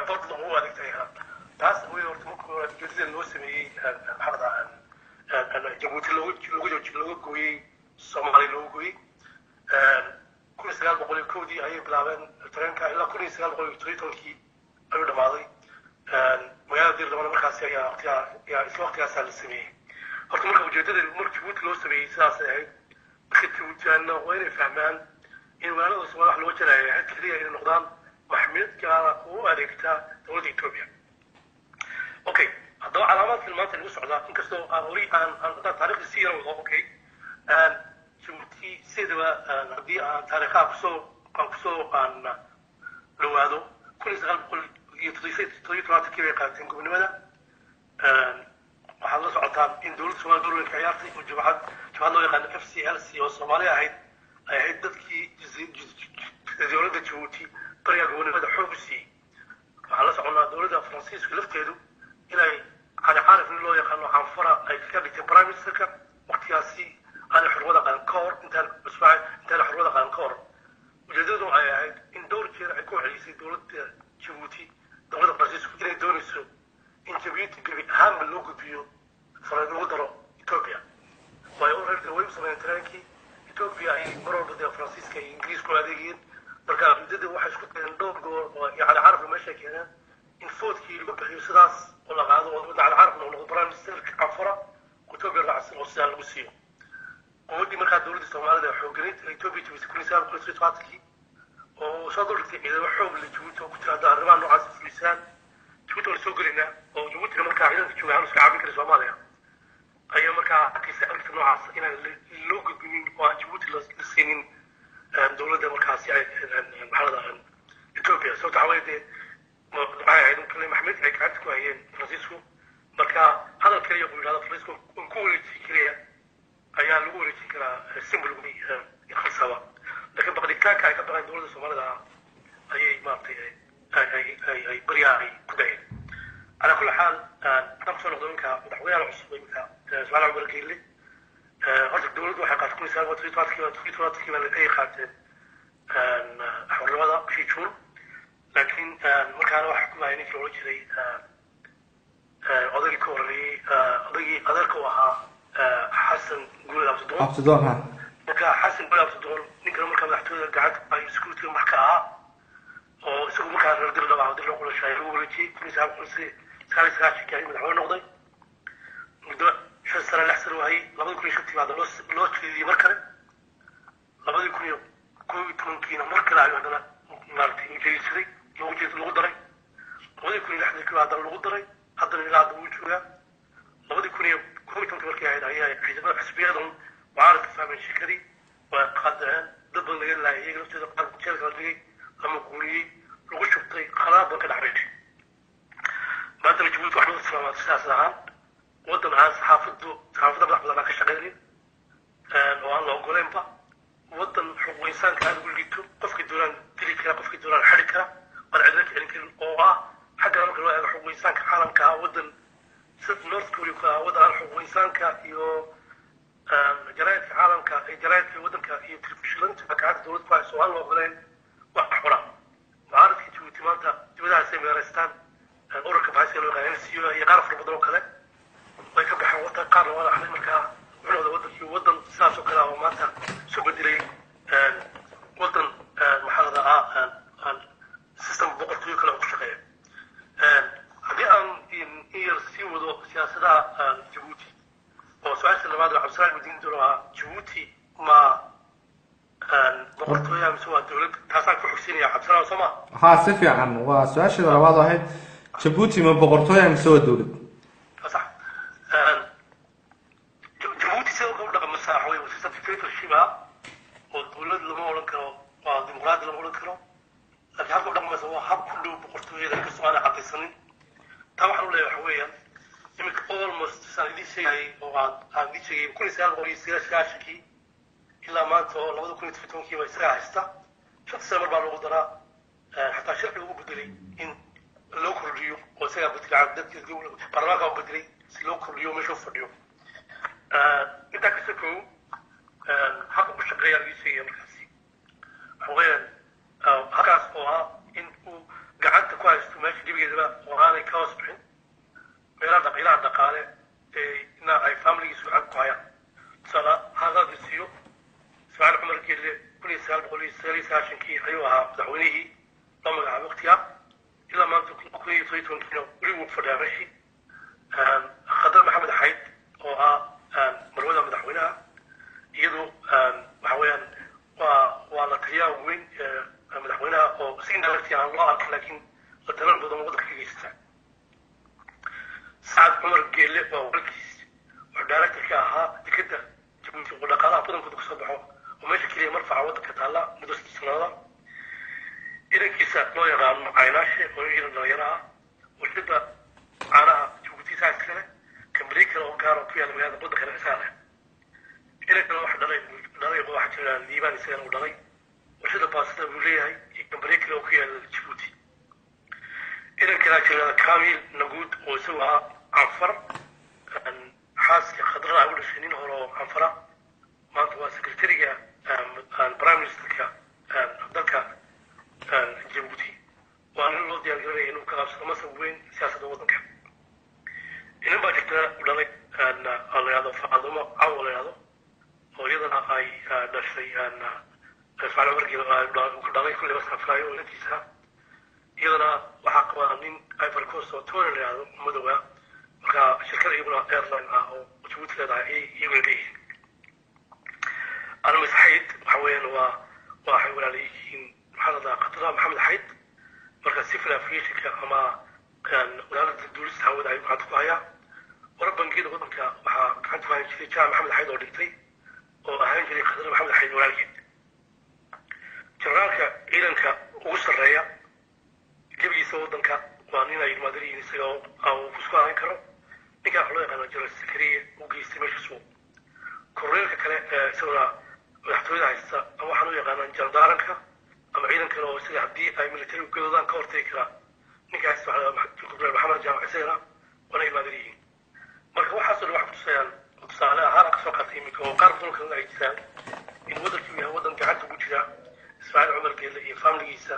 D: fadlan u adeegta ay helaan taas way horta markii hore ujeedada loo sameeyay Djibouti loogu gooyay Soomaaliya loogu gooyay 1901 ayay bilaabeen tareenka ilaa 1913 ayuu dhamaaday magaalada Dirdhaban markaas ayaa isla waqtigaas la sameeyay horta marka ujeedada markii Djibouti loo sameeyay sidaas ahayd markii Djibouti-ana waa inay fahmaan in magaalada Soomaaliya wax loo jarayo had kaliya inay noqdaan maxmiyad gaar ah oo u adeegta dowladda Ethiopia okay haddaba calaamad maanta lagu socdaa inkastoo aan weli aan taariikhda sii yaro wado okay Djibouti sidaba haddii aan taariikhaha kusoo dhawaado 1913 bay qaateen gobonimada waxaad la socotaan in dowladda Soomaaliya door weyn ka ciyaartay oo jabhad loo yaqaan FCLC oo Soomaaliya ay ahayd dadkii dowladda Djibouti bariga gobonimada xoog u siiyey waxaa la soconaa dowladda Faransiiska lafteedu inay cali caarif loo yaqaano xanfara ay ka dhigtay prime ministerka waqtigaasi aan xurmada qaran ka hor intaan xurmada qaran ka hor ujeedadu ay ahayd in dhowr jeer ay ku celisay dowladda Djibouti dowladda Faransiisku inay doonayso in Djibouti gebi ahaanba loo gudbiyo lagu daro Ethiopia way u sameeyeen tareenkii Ethiopia ay mar walba dee Faransiiska iyo Ingiriisku adeegayeen marka ujeedada waxay isku dayeen dhowr goor oo cali caarif meesha keeneen in foodkii lagu bixiyo sidaas oo la qaado oo cali caarif noqdo prime ministerka xanfara Ethiopia raacsan oo sidaa lagu siiyo ودي مركز دولة الصومالية حوجريت إثيوبيا تبي سام كل شيء فاتكي وصادر إذا وحوج اللي جوته كنت هذا الرمان نوع فلسان جوته السوقرنا أو جوته المركز عيدا في شوية عروس كعبي كده الصومالية أي مركز كيس ألف نوع إن اللوج من وجوته السنين دولة مركز هذا إثيوبيا سو تعويض معي عيدا كلام محمد هيك عندكم هي فرانسيسكو مركز هذا الكلام يقول هذا فرانسيسكو ونقول كلام ayaa lagu wareejin karaa symbol khasaba laakiin baqditaanka ay ka baqeen dowladda Soomaalida ayay maartay ay bariyaay ku dayeen ala kulli xaal nafsu noqdonka madaxweynaha cusub Ismaaciil Cumar Geelle horta dowladdu waxay qaatay ay qaateen xornimada bishii Juun laakiin markaana waxa ku lahayn in loo jiray odayga ka horreeyay odaygii qadarka u ahaa حسن قول
A: أبتدون ها
D: مركا حسن قول أبتدون نقدر مركا محتوى قاعد أي سكوت مركا أو سكوت مركا نقدر لو عاود لو كل شيء هو رجي كل ساعة كل شيء ساعة كأي من حول نقضي نقدر شو السنة اللي حصل وهي لابد يكون شفتي بعد لوس في مركا لابد يكون كوي تمكينا مركا لا يهدنا مالتي يجي يسري لو جيت الغدري لابد يكون لحد يكون هذا الغدري هذا اللي هذا وجهه لابد يكون كوي تمكين هي حزب حسبيهم وعارف فهم شكري وقد ضد اللي لا يجلس تقدر تشارك لي لما قولي لو شفتي خراب وكذا حبيت ما ادري جبت واحد من الساعه ودنا حافظه بلحظه ما كشغالين والله قولين با waddan xuquuq insaanka aada ugu liito qofkii doonaan dili kara qofkii doonaan xadi kara waan cidla celin karin oo ah xagga marka loo eego xuquuq insaanka caalamka ah waddan sida north korea ku ah waddan aan xuquuq insaanka iyo jaraa'idka caalamka jaraa'idka waddanka iyo telefishinlanta gacanta dowladda ku hayso aan loo ogoleen wax xora mucaaradka jabuuti maanta dibadahaasay meeraystaan ururka baxayska loo yaqaan NCO iyo qaar fara badan oo kale way ka baxeen waddan qaarna waa la xalay markaa wuxuu wadankii waddan sidaas oo kale ah oo maanta soo bedelay waddan maxaa la dhahaa system boqortooyo kale oo ku shaqeeya haddii aan in sii wado siyaasadaha jabuuti oo su-aasha labaad oo cabdisalaam wadiin doono ahaa jabuuti ma boqortooya mise waa dowlad taasaan ku xogsiinaya cabdisalaam soo ma
A: ها سفي عن وسؤال لبعض واحد جيبوتي من بقرطوية مسوى الدولة
D: صح جيبوتي سوى قبل رقم الساعة حوالي وسيسة في الشبه والدولة لما أولا كانوا والديمقراطية لما أولا كانوا لكن هذا رقم مسوى حب كله بقرطوية ذلك السؤال عقد السنين طبعا ولا حواليا يمكن almost سنة دي شيء وعن دي شيء كل سنة هو يصير شاشكي إلا ما أنت لو بدو كنت فتون كي ويصير عشتا شفت سنة مربع لو قدرة حتى شرق لو بدري إن لو كرديو وسيا بدري عدد يقول برنامج أو بدري لو كرديو مش وفرديو إنت كسكو حق مشغير لي شيء مركزي حوالي هكاس أوها إن قعدت كويس تماشي دي بجذبة وأنا كاسبين ميلا دقالة إن أي فاميلي يسوع كويا صلا هذا دسيو سؤال عمر كيل كل سال بقولي سالي ساشن كي أيوها دعونيه لما قعد وقتها إلا ما أنتم كل صيتون كنا قريب فدامشي خضر محمد حيد أو مروزة مدحونها يدو محويان وعلى كيا وين مدحونها أو سين دلتي عن الله لكن قدرنا بدون وضع كيستا سعد عمر كيل وولكيس ودارك كاها كده جبت ودقالها بدون كده صبحوا وماشي كلي مرفع وضع كتالا مدرسة السنة إذا كيسا لو يرى عيناشه ويجي لو يراها وشدة على جبتي ساعة سنة كمريكا لو كانوا فيها المياه بدك الرسالة إذا كان واحد دلي واحد من اليابان سنة ودلي وشدة باسطة بوليها كمريكا لو فيها جبوتي إذا كان كامل نقود وسوى عنفر حاس خضراء أول سنين هو عنفرة ما هو سكرتيريا برايم مينستر ذلك جيبوتي وأنا لو ديال غير إنه كابس ما سوين سياسة وطنك إنه بجت ودلك أن الله هذا فعلهم أول هذا ويضنا أي نشري أن فعل ورقي ودلك كل بس فلاي ولا تيسا يضنا وحق من أي فرقوس وتون اللي هذا مدوى وكشركة يبغى إيرلاين أو جيبوتي هذا يقول لي أنا مسحيد حوين وحول عليهم محمد قطرة محمد حيد مركز سفر أفريقيا أما كان ولادة الدولس تعود عليهم عن تقايا وربنا كده وطنك كانت فاهم شيء كان محمد حيد وديتي وأهم شيء قطرة محمد حيد ولادك جرالك إيرانك وصل ريا جيب يسوي وطنك وأنينا المدري يسوي أو فسقا عن كرو نكاح لو كان جرال السكرية وجيس مش سو كوريلك كلا سورة مدحتويدا haysta ama waxaan u yaqaanaa jardaaranka ama ciidanka oo sida hadii ay military u go'daan ka hortay kara ninkaas waxa maxamed jaamac sayra wana imaadariin marka waxa soo wax ku tusayaan tusaale ahaan ka soo qaatay imika oo qaar badan kale ay jiraan in wadanku yahay wadan gacanta ugu jira Ismaaciil Cumar Geelle iyo family-giisa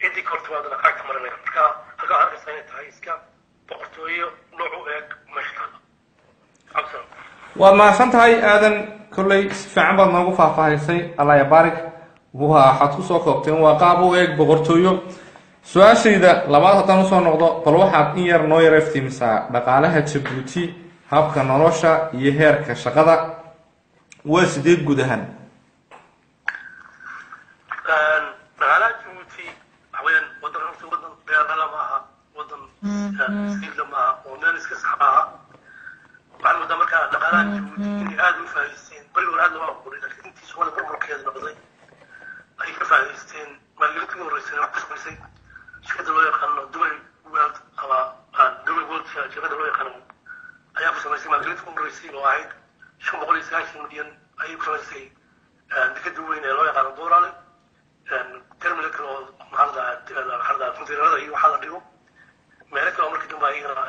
D: intii kortaadana aqta marinaya marka halka arkaysa inay tahay iska boqortooyo nooc u eeg mashtaada absan
A: وما سنتهاي آذن كلي في عمل نوقف فاهيسي الله يبارك وها حطوا سوكوبتين وقابو إيك بغرتويو سؤال شيدا لبعض هتنوصوا نقضاء طلوحة إير نوير افتي مساء بقالها تشبوتي هابكا نروشا يهير كشغدا وسديد قدهن
D: بقالها تشبوتي حوين ودن رمسي ودن بيانا معها ودن سيد معها ونانس كسحاها وعن مدامك لقالان جبوتي إني آدم فاهيستين بل آدم ما أقولي لكن إنتي سؤال برمو كيادنا بضي أي كفاهيستين ما قلت من رئيسين وقس مرسي شكد الله يقانو دول ويلد أما دول ويلد شكد الله يقانو أي أفو سمسي ما قلت من رئيسين واحد شو بقولي ساشي مليون أي كفاهيستين دكت دوين qoraale terminal kale oo maxaa kontiinarada iyo waxaa la dhigo meelo kale oo markii dambe ayagana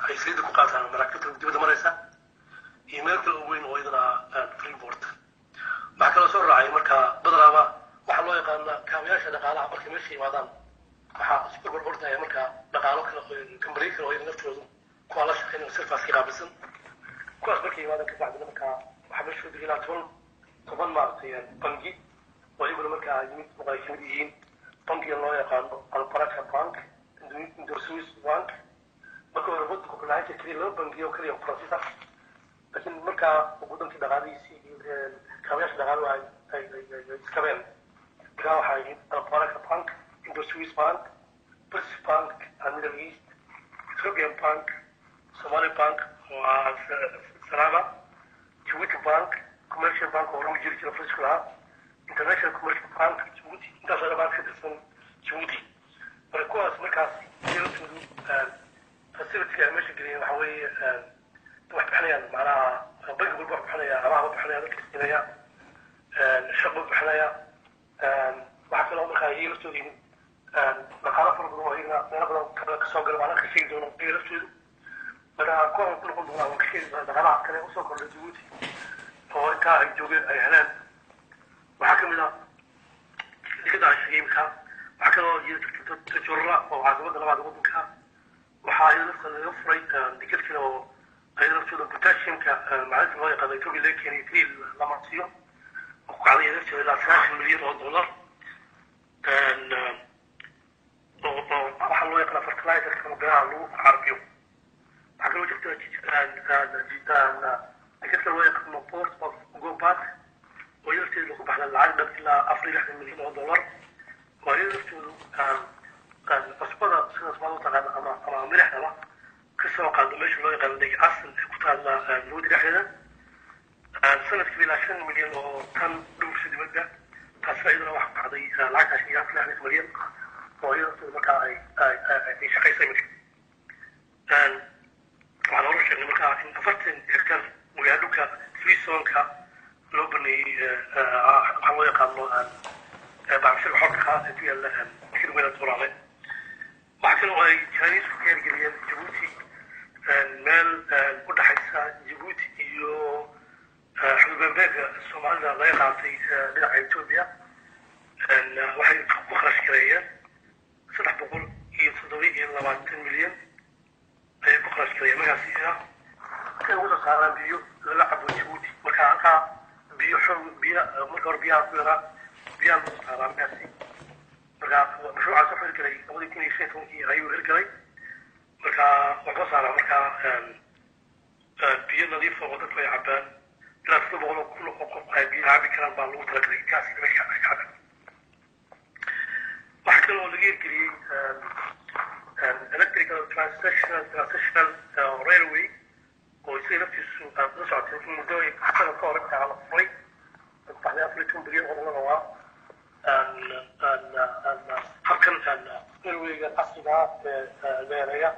D: ay saliidda ku qaataan maraakiibta dibadda maraysa iyo meel kale oo weyn oo iyadana freeport waxaa kaloo soo raacay marka badanaaba waxaa loo yaqaana kaabayaasha dhaqaalaha markay meesha yimaadaan waxaa isku barbar ordaya marka dhaqaalo kale kambaniyo kale oo iyada naftoodu kuwaa la shaqeynaya sirfaaskii qaabilsan kuwaas markay yimaadaan kabacdina marka waxaa meesha soo degilaa toban maaragtay bangi oo iyaguna markaa yimid ay kamid yihiin bangiga loo yaqaano albaraka bank indoswiss bank marka hore wadanku kulahaanta keliya laba bangi oo keliya faransiis ah laakiin markaa wadankii dhaqaalihiisii iyo kaabayaasha dhaqaaluhu ay iskabeen markaa waxaa yimid albaraka bank indoswiss bank british bank and middle east ethiopian bank somali bank waa salama Djibouti bank commercial bank oo lagu jiri jira faransiisku lahaa international commercial bank Djibouti intaas oo dhammaan ka tirsan Djibouti marka kuwaas markaas iyadoodu facility ay meesha geliyeen waxa weeye wax bixinayaan macnaha bank walba wax bixinaya amaah bixinaya dadka siinaya shaqo bixinaya waxaa kaloo markaa iyaga laftooda yimid dhaqaalo fara badan oo iyagana meelo badan kale kasoo gala macnaha ka sheegi doono iyaga laftoodu marka kuwan ku noqon doonaa waan ka sheegi doonaa dhaqaalaha kale usoo kordhay Djibouti oo intaa ay joogeen ay heleen waxaa kamid ah dekedda ay sheegay imika waxaa kaloo iyada tajurra oo caasimada labaad wadanka waxaa iyada lafta laga furay deked kale oo iyada laftooda potassiumka macdinta loo yaqaano Ethiopia laga keenay kriil la marsiyo oo ku kacday iyada lafteeda ilaa $9 milyan oo waxaa loo yaqaana fertilizerka beeraha lagu carbiyo waxaa kaloo jirta deked kale loo yaqaano port of gobat oo iyada lafteeda lagu baxda lacag dhan ilaa $60 milyan oo iyada laftoodu cusbada sidaas baa loo taqaana ama milixdaba kasoo qaado meesha loo yaqaano lake asin ee ku taalla luudi dhexdeeda sanadkii ilaa $5 milyan oo tan dhowrsa dibadda taasna iyadana waxa ku kacday lacagtaas ilaa $60 milyan oo iyada laftooda markaa ay shaqaysay marka waxaan hore sheegnay markaa in 40 hektar magaalo dhulka freezonka loo baneeyey waxaa loo yaqaano bacmashirka xorka ee ku yaalla deked weyna dolaale waxaa kaloo ay Chinese-ku ka hirgeliyeen Djibouti meel u dhaxaysa Djibouti iyo xududbeega Soomaalida laga qaatay dhinaca Ethiopia waxay ku kharash gareeyeen $327 milyan ayay ku kharash gareeyeen markaasi waxay ugu soo saaraan biyo laga cabo Djibouti marka halkaa biyo marka hore biyaha ku yaraa biyaha lagu saaraa markaasi marka mashruucaas wuxuu hirgelay 2015 ayuu hirgelay marka wuxuu soo saaraa markaa biyo nadiif oo dadku ay cabaan ilaa 700 kun oo qof ay biyo cabi karaan baa lagu talagalay kaasi meesha ay ka cabaan waxaa kaloo laga hirgeliyey electrical transitional railway oo isaga laftiisu la socotay in muddooyin sanad ka hor intaa la furay $4 bilyan oo $1 habkan railwayga casriga ee leeraya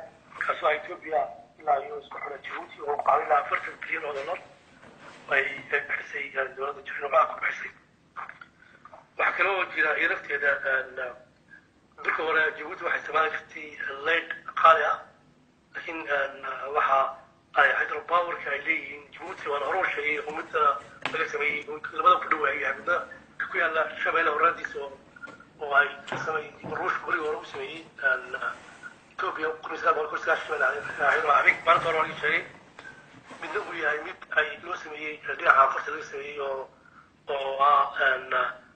D: kaasoo Ethiopia ilaa iyo isku xidha Djibouti oo ku qaaday ilaa $40 bilyan oo ay bixisay dowladda Jubbaland ku bixisay waxaa kaloo jira iyada lafteeda dhulka hore Djibouti waxay samayn jirtay leyd qaali ah laakiin waxa ay hydropowerka ay leeyihiin Djibouti waan horuu sheegay ummadda laga sameeyey labada ku dhawaayay midna ku yaalla shabeelle horadiisa oo ay sameeyay ruush guri hore u sameeyey Ethiopia komisaar boqorkiisa shabeelle abig baan hore u sheegay midna uu yahay mid ay loo sameeyey dhinaca farta laga sameeyey oo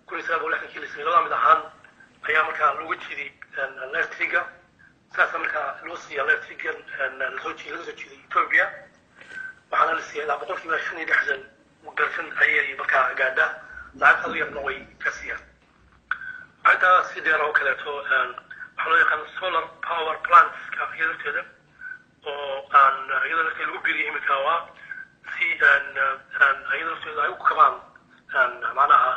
D: komisaar boqorkiisa la sameeyay labada mid ahaan ayaa markaa looga jeeday electriga saasa markaa loo siiyay electriga laga soo jeeday Ethiopia waxaana la siiyay ilaa 5% ayay markaa gaadha lacag aad u yarna way ka siiyaan intaa si dheer oo kaleeto waxaa loo yaqaan solar power plants-ka iyadafteeda oo iyada lafteeda lagu biiriyay imika waa si iyada lafteeda ay u kabaan macnaha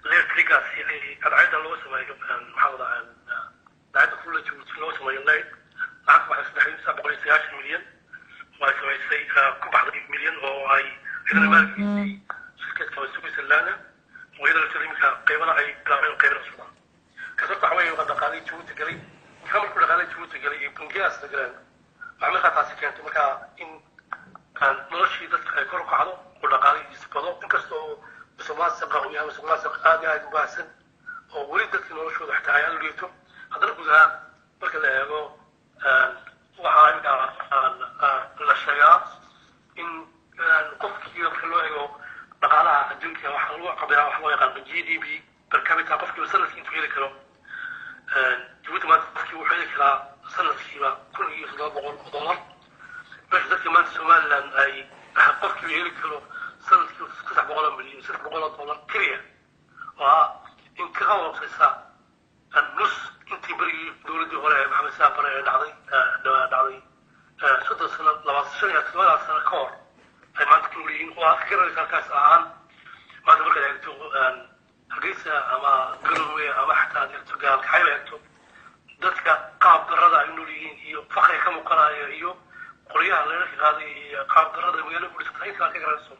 D: electrigaasi ay cadceedda loo sameeyo maxaa wadaa lacagta kulla Djibouti loo sameeyo leyd lacagta waxay $990 milyan oo ay samaysay ku baxday milyan oo ay iyadana maalkiisii shirkadka Switzerland isbedelay iyo bangiyaha isbedeleen waxay markaa taasi keentay markaa in noloshii dadka ay kor u kacdo oo dhaqaalihiisa bado inkasta oo musuqmaasuqa uu yahay musuqmaasuq aad iyo aad u baahsan oo weli dadka noloshooda xitaa ay aad u liito haddana guud ahaan marka la eego waxaa imika la sheegaa in qofkii marka loo eego dhaqaalaha adduunka waxa lagu cabiraa wax loo yaqaano GDP per capita qofkiiba sanadkii intuu heli karo Djibouti maanta qofkii wuxuu heli karaa sanadkiiba $1,700 meesha dadka maanta Somaliland ay qofkii heli karo sanadkii $600 keliya waa in ka hooseysa nus intii berigii dowladdii hore ee maxamed saafar ee dhacday 30 sano 25 sano ka hor ay maanta ku leeyihiin oo aad ka garanaysa halkaas ahaan maanta markaad eegto hargeysa ama garowe ama xataa aad eegto gaalkacayl eegto dadka qaab darrada ay nool yihiin iyo fakriga ka muuqanaya iyo qoryaha leerarka qaaday iyo qaab darrada magaalada ku dhisatay intaa ka garanayso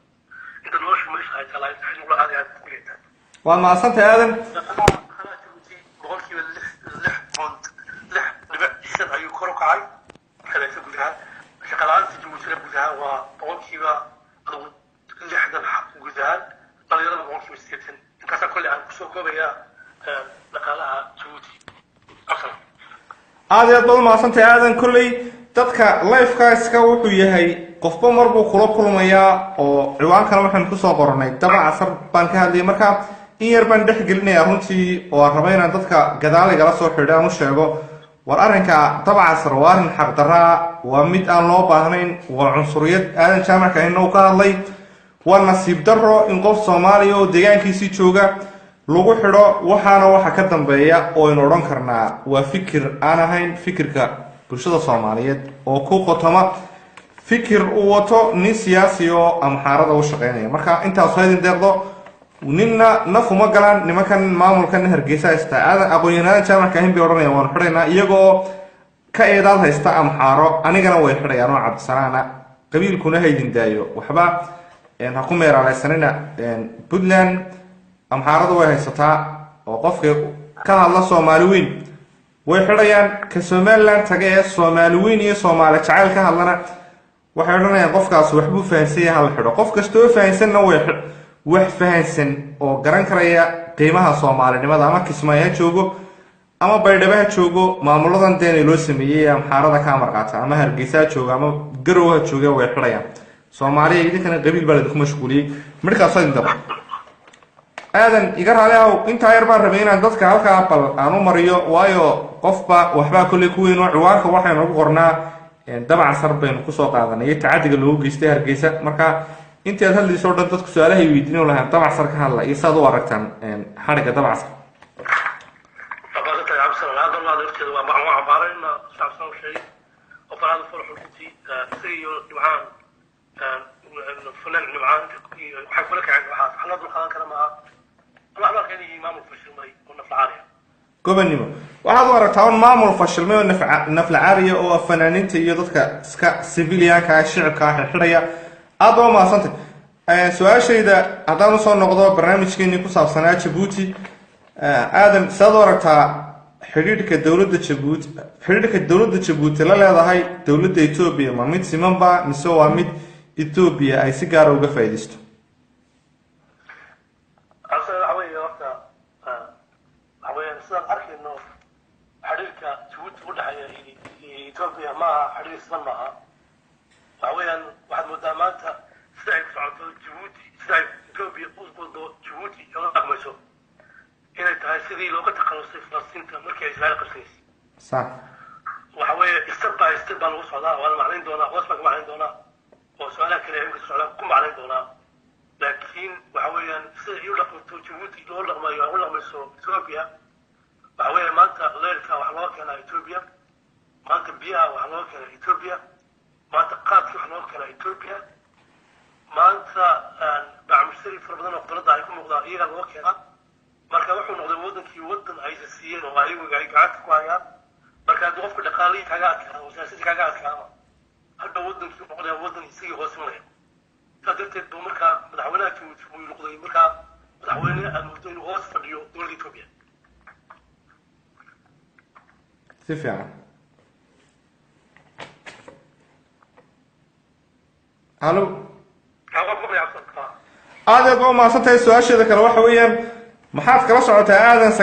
D: inta nolosha meesha ay tahay waxay nugula aad iyo aad ku leedahay
A: waa mahadsantahay aadan
D: boqolkiiba 6.6 ayuu kor u kacay xelaysa gudaha shaqalaanta Djibouti gudaha waa boqolkiiba 60 gudaha dhalinyarada boqolkiiba 80 intaas kulli aan kusoo koobaya dhaqaalaha Djibouti
A: aad iyo aad baad mahadsantahay aadan kolley dadka lifekaaska wuxuu yahay qofba mar buu kula kulmayaa oo ciwaankana waxaan kusoo qoranay daba casar baan ka hadlayay marka in yar baan dhex gelinayaa runtii oo aan raba inaan dadka gadaaligala soo xidhay aan u sheego war arrinka daba casar waa arrin xaqdarraa waa mid aan loo baahnayn waa cunsuriyad aadan jaamacka ahina uu ka hadlay waa nasiib darro in qof soomaaliya oo deegaankiisii jooga lagu xidho waxaana waxa ka dambeeya oo aynu odhan karnaa waa fikir aan ahayn fikirka bulshada soomaaliyeed oo ku qotoma fikir uu wato nin siyaasi oo amxaarada u shaqeynaya marka intaas haydin deeqdo ninna nafuma galaan nimankan maamulkan hargeysa haysta aadan aqoon-yahanada jaamacka ahin bay odhanayaan waanu xidhaynaa iyagoo ka eedaad haysta amxaaro anigana way xidhayaan oo cabdisanaana qabiilkuna haydin daayo waxba ha ku meeraaleysanina puntland amxaarada way haysataa oo qofka ka hadla soomaali weyn way xidhayaan ka somaliland taga ee soomaali weyn iyo soomaali jacayl ka hadlana waxay odhanayaan qofkaas waxbuu fahansanya hala xidho qof kastoo fahansanna wax fahansan oo garan karaya qiimaha soomaalinimada ama kismaayo ha joogo ama baydhabo ha joogo maamuladan deen loo sameeyey ee amxaarada ka amar qaata ama hargeysa ha jooga ama garow ha jooga way xidhayaan soomaaliya idinkana qabiil baa laydinku mashquuliyey markaas idin daba aadan iga raali ahow intaa yar baan rabay inaan dadka halkaa bal aan u mariyo waayo qofba waxbaa kolley ku weyn oo ciwaanka waxaynu ugu qornaa dabacasar baynu kusoo qaadanay iyo tacadiga loogu geystay hargeysa marka intaad hadlayso o dhan dadku su-aalahay weydiin lahaan dabacasar ka hadla iyo saad u aragtaan xadhigga dabacasar gobonnimo waxaad u aragtaa un maamul fashilmay oo nafla caariya oo fanaaniinta iyo dadka iska civilianka shicibka xidhaya aad baa umahadsantay su-aashayda haddaan usoo noqdo barnaamijkeenii ku saabsanaa Djibouti aadan saad u aragtaa xidhiidhka dowladda Djibouti la leedahay dowladda Ethiopia ma mid simanba mise waa mid Ethiopia ay si gaara uga faa'iideysto
D: Ethiopia ma xiriir siman maaha waxa weeyaan waxaad moodaa maanta sida ay ku socoto Djibouti sida ay Ethiopia u wado Djibouti oo dhaqmayso inay tahay sidii looga takhalusay Falastiinta markii ay Israa'iil qabsanaysay
A: sax
D: waxa weeye step by step baan ugu socdaa waan macnayn doonaa hoos baan ka macnayn doonaa oo su-aalaha kale ee socdaa ku macnayn doonaa laakiin waxa weeyaan sida ay u dhaqmato Djibouti loo dhaqmayo ay u dhaqmayso Ethiopia waxa weeye maanta leerka wax loo keenaa Ethiopia maanta biyaha waxaa loo keenay Ethiopia maanta qaadkii waxaa loo keenay Ethiopia maanta bacmushtari fara badan oo qudrada ay ku muuqdaan iyagaa loo keenaa marka wuxuu noqday wadan ay siiyeen oo ayagu ay gacanta ku hayaan marka haddii qofka dhaqaalihii kaaga adkaado oo siyaasadii kaaga adkaado hadda wadankii noqday wadan isagii hoos imanaya sidaa darteed buu markaa madaxweynaha Djibouti uu noqday markaa madaxweyne aad moodo inuu hoos fadhiyo dowladda Ethiopia
A: si fiican halo
D: waan ku qiyaabsantaa
A: aad baa umahadsantahay su-aasheeda kale waxa weeyaan maxaad kala socotaa aadan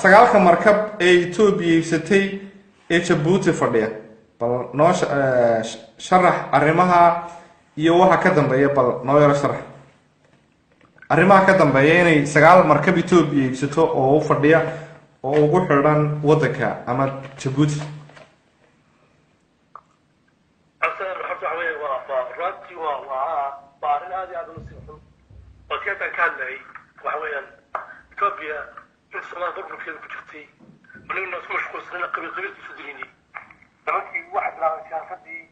A: sagaalka markab ee Ethiopia iibsatay ee Djibouti fadhiya bal noo sharax arrimaha iyo waxa ka dambeeya bal noo yara sharax arrimaha ka dambeeya inay 9 markab Ethiopia iibsato oo u fadhiya oo ugu xiran wadanka ama Djibouti
D: إثيوبيا من صلاة ضرب كذا كتختي من الناس مش قصرنا قبيل تسدريني لكن واحد لا شافدي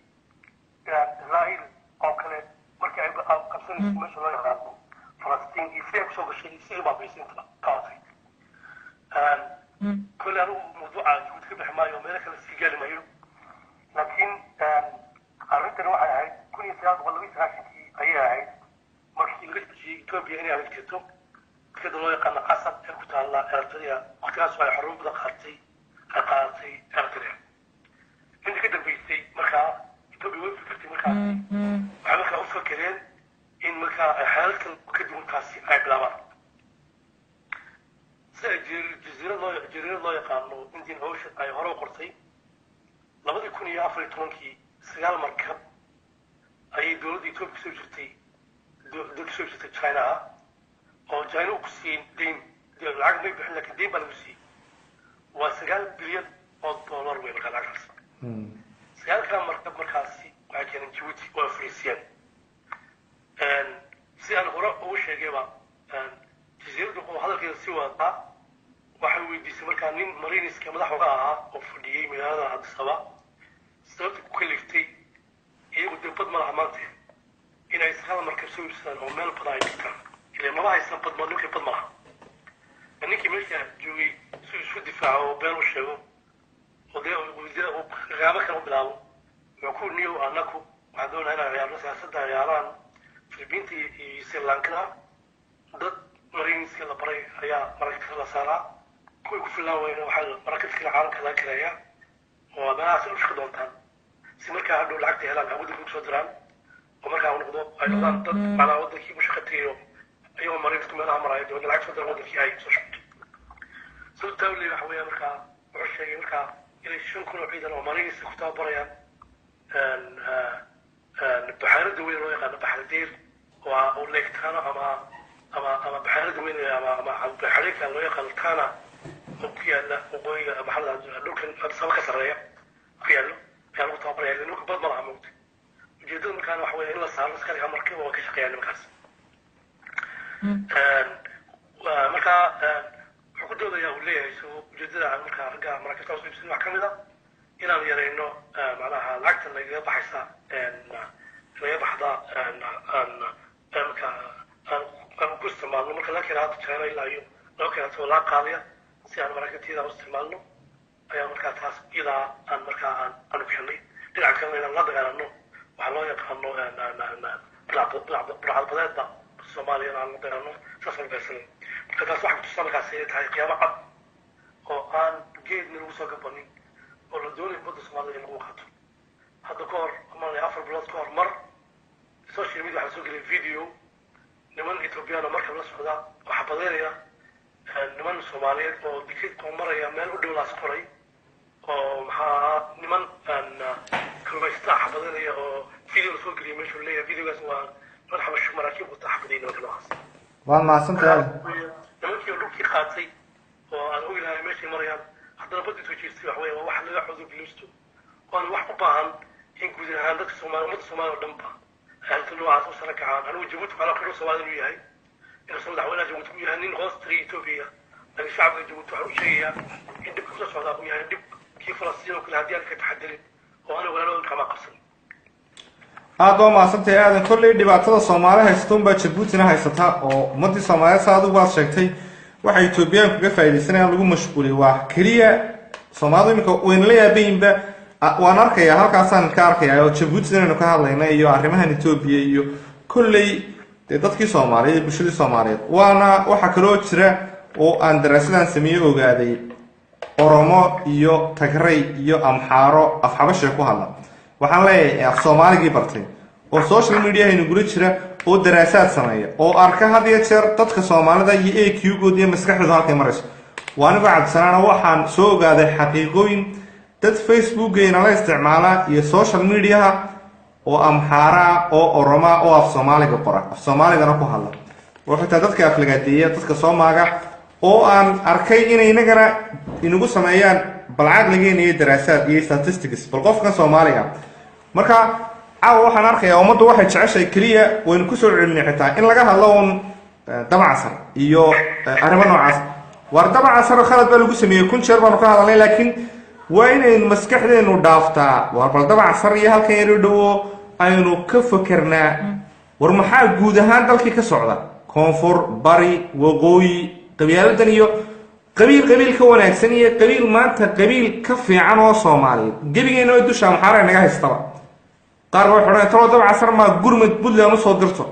D: إسرائيل أو كانت مركز قبسن مش الله يخاطب فلسطين يفيق سوق الشيء يصير ما بيصير قاطي كل هذا موضوع جود كبح ما يوم هناك الاستقلال ما يوم لكن قررت أروح هاي كل يساعد والله يساعدني أي هاي مركز يجي إثيوبيا هنا على كتو كده لو يقال قصب كنت الله أرتريا وكاس على حروب ذقرتي قارتي أرتريا من كده بيستي مكا يتوبي وين فكرتي مكا وعمك أفكرين إن مكا حالك كده مكاسي أي بلامر جزيرة الله يقالوا إندين هوش أي هرو قرطي لابد يكون يافري تونكي سيال مركب أي دولة يتوبي سوجرتي دولة سوجرتي تشاينا oo jaaynu ku siin deyn lacag may bixin laakiin deyn baa lagu siiyey waa 9 bilyan oo dollar weyn lacagaas 9 markab markaasi waxay keeneen Djibouti oo Afriisiyan si aan hore ugu sheegayba jasiiradu oo hadalkeeda si wada waxay weydiisay markaa nin mariniska madaxda ahaa oo fadhiyay magaalada Addis Ababa sababta ku kaliftay iyagu dibad ma laha maanta inay 9 markab soo iibsadaan oo meel badan ay dhigtaan إلى ما راح يصير بضمن لك بضمنها إنك ماشي جوي شو دفاع وبين وشيء وده وغابة كانوا بلاو يكون نيو أناكو وعندون هنا عيال سياسة عيالان في بنتي سريلانكا ضد مرينس كلا بري هيا مركز كلا سارة كل كفلا وين وحل مركز كلا عالم كذا كذا هيا وما أصير وش خدمتان سمركا هادو العقد هلا عودي كل صدران ومركا ونقضوا أيضا ضد على وضعك مش خطيرو أيوة مريض كمان عمره يدو أن العكس هذا الوضع فيه أي سوشت سوت تولي وحوية مركا وعشرة مركا إلى شون كانوا عيدا ومريض سكتوا بريان بحيرة دوين رويقا بحر دير وليك تانا أما بحيرة دوين أما بحريك رويقا تانا وكيا لا وقوي محل لوكن سمكة سرية كيا له كان وقتها بريان لأنه كبر مرة موت جدول مكان وحوية إلا صار بس كان مركب وكشق يعني مكاس marka xukuumadda ayaa u leeyahay soo ujeedada marka ragga markasta soo ibsan wax kamid ah inaan yareyno macnaha lacagta laga baxaysa laga baxda marka aan ku isticmaalno marka la kiraado China ilaa iyo loo kiraado la qaadiya si aan markatiida u isticmaalno ayaa marka taas ila aan marka aan bixinay dhinaca kale inaan la dagaalano waxa loo yaqaano bilacbadeeda Soomaaliya aan la dagaalano safar beesan marka taas waxa ku tusan kaasay tahay qiyaamo cad oo aan geed lagu soo gabanin oo la doonayo badda Soomaaliya in lagu qaato hadda ka hor ama 4 bilood ka hor mar social media waxa soo galay video niman Ethiopian marka la socda waxa badeeraya niman Soomaaliyeed oo dikid oo maraya meel u dhow la qoray oo maxaa niman kalmaysta badeeraya oo video soo galay meesha leeyahay videogaas waa مرحبا شو مراكب وتحضيرين وخلاص.
A: والله سنتي
D: لما كيلو كي قاتي وأنا أقول لها ماشي مريم حتى بدي توجي استوى حوي وواحد لا يحوز بلوستو وأنا واحد طبعا إن كنت عندك سومال مت سومال ودمبا هل تلو عاصو سنك عام أنا وجبت على كل سوال وياي إن صلى ولا جبت وياها نين غاص تري توبيا لكن الشعب جبت على شيء عندك كل سوال وياها عندك كيف فلسطين وكل هذه كتحدث وأنا ولا لو كما قصر
A: aad oo maasantay aadan kolley dhibaatada Soomaaliya haystoon baa Djibouti haysata oo ummadii Soomaaliya saad u waad sheegtay waxa Ethiopian kaga faa'iideysanayaan lagu mashquulay waa kaliya Soomaalidu imika weyn la yaabeenba waan arkayaa halkaasaan ka arkayaa oo Djibouti inaynu ka hadlayna iyo arrimahan Ethiopia iyo kolley dadkii Soomaaliyeed bulshadii Soomaaliyeed waana waxa kale jira oo aan daraasadan sameeyay ogaaday Oromo iyo Tigray iyo Amharo af Xabasha ku hadla waxaan leeyahay af Soomaaligii bartay oo social media aynu gula jira oo daraasaad sameeya oo arka had iyo jeer dadka Soomaalida iyo AQ-gooda iyo maskaxdooda halkay marayso waanigu cabsanaana waxaan soo ogaaday xaqiiqooyin dad Facebook-geena la isticmaala iyo social media oo amxaara oo oroma oo af Soomaaliga qora af Soomaaligana ku hadla waxay dadka aflagaadeeya dadka Soomaaliga oo aan arkay inay inagana inagu sameeyaan balcaqligeena iyo daraasaad iyo statistics bal qofka Soomaaliga marka waxaan arkayaa ummaddu waxay jeceshay kaliya waynu ku soo celinay xitaa in laga hadlo dabacasar iyo arrimo noocaas war dabacasar khalad baa lagu sameeyay kun jeer baan ka hadalnay laakiin waa inaynu maskaxdeenu dhaaftaa war bal dabacasar iyo halkan yar dhawo aynu ka fakarnaa war maxaa guud ahaan dalkii ka socda koonfur bari waqooyi qabiiladan iyo qabiil ka wanaagsan iyo qabiil maanta qabiil ka fiican oo Soomaaliyeed gabigeena oo dusha maxaa naga haystaba qaar way xoraan talo dabacasar ma gurmad Puntland soo dirto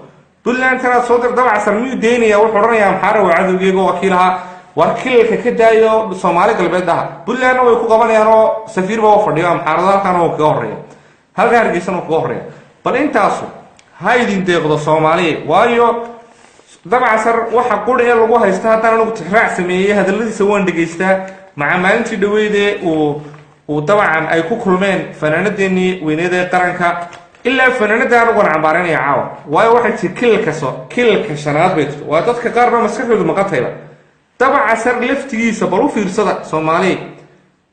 A: Puntland tana soo dir dabacasar miyuu deynaya wuxuu oranayaa maxaa waa cadowgeega wakiilaha war kilka ka daayo Soomaali galbeedaha Puntland way ku qabanayaan oo safiir baa fadhiyo maxaa halkan oo ka horeeya halka hargeysan oo ka horeeya bal intaasu haydin deeqdo Soomaaliyeed waayo dabacasar waxa qori lagu haysta haddana lagu tixraac sameeyay hadaladiisa waan dhageystaa maalintii dhaweeyde oo dabcan ay ku kulmeen fanaanadeeni weyneeda qaranka ilaa fanaanada anagu cambaareenaya caawa waayo waxay kilka shanaad bay jirto waa dadka qaar ba maskaxdoodu maqatayba dabacasar laftigiisa bal u fiirsada Soomaaliyeed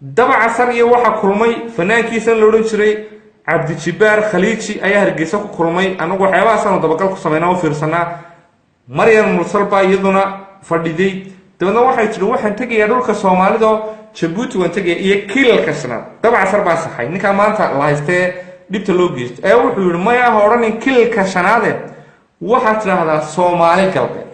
A: dabacasar iyo waxa kulmay fanaankiisa la oran jiray Cabdi Jibaar Khaliiji ayaa Hargeysa ku kulmay anagu waxyaabaha sano dabagal ku sameynaa u fiirsanaa Maryam Musalba iyaduna fadhiday dabadna waxay tiri waxaan tagayaa dhulka Soomaalida Djibouti waan tagay iyo kilka shanaad dabacasar baa saxay ninka maanta la haystee dibta loo geesto ee wuxuu yiri maya horanin kilka shanaade waxa tiraahdaa Soomaali galbeed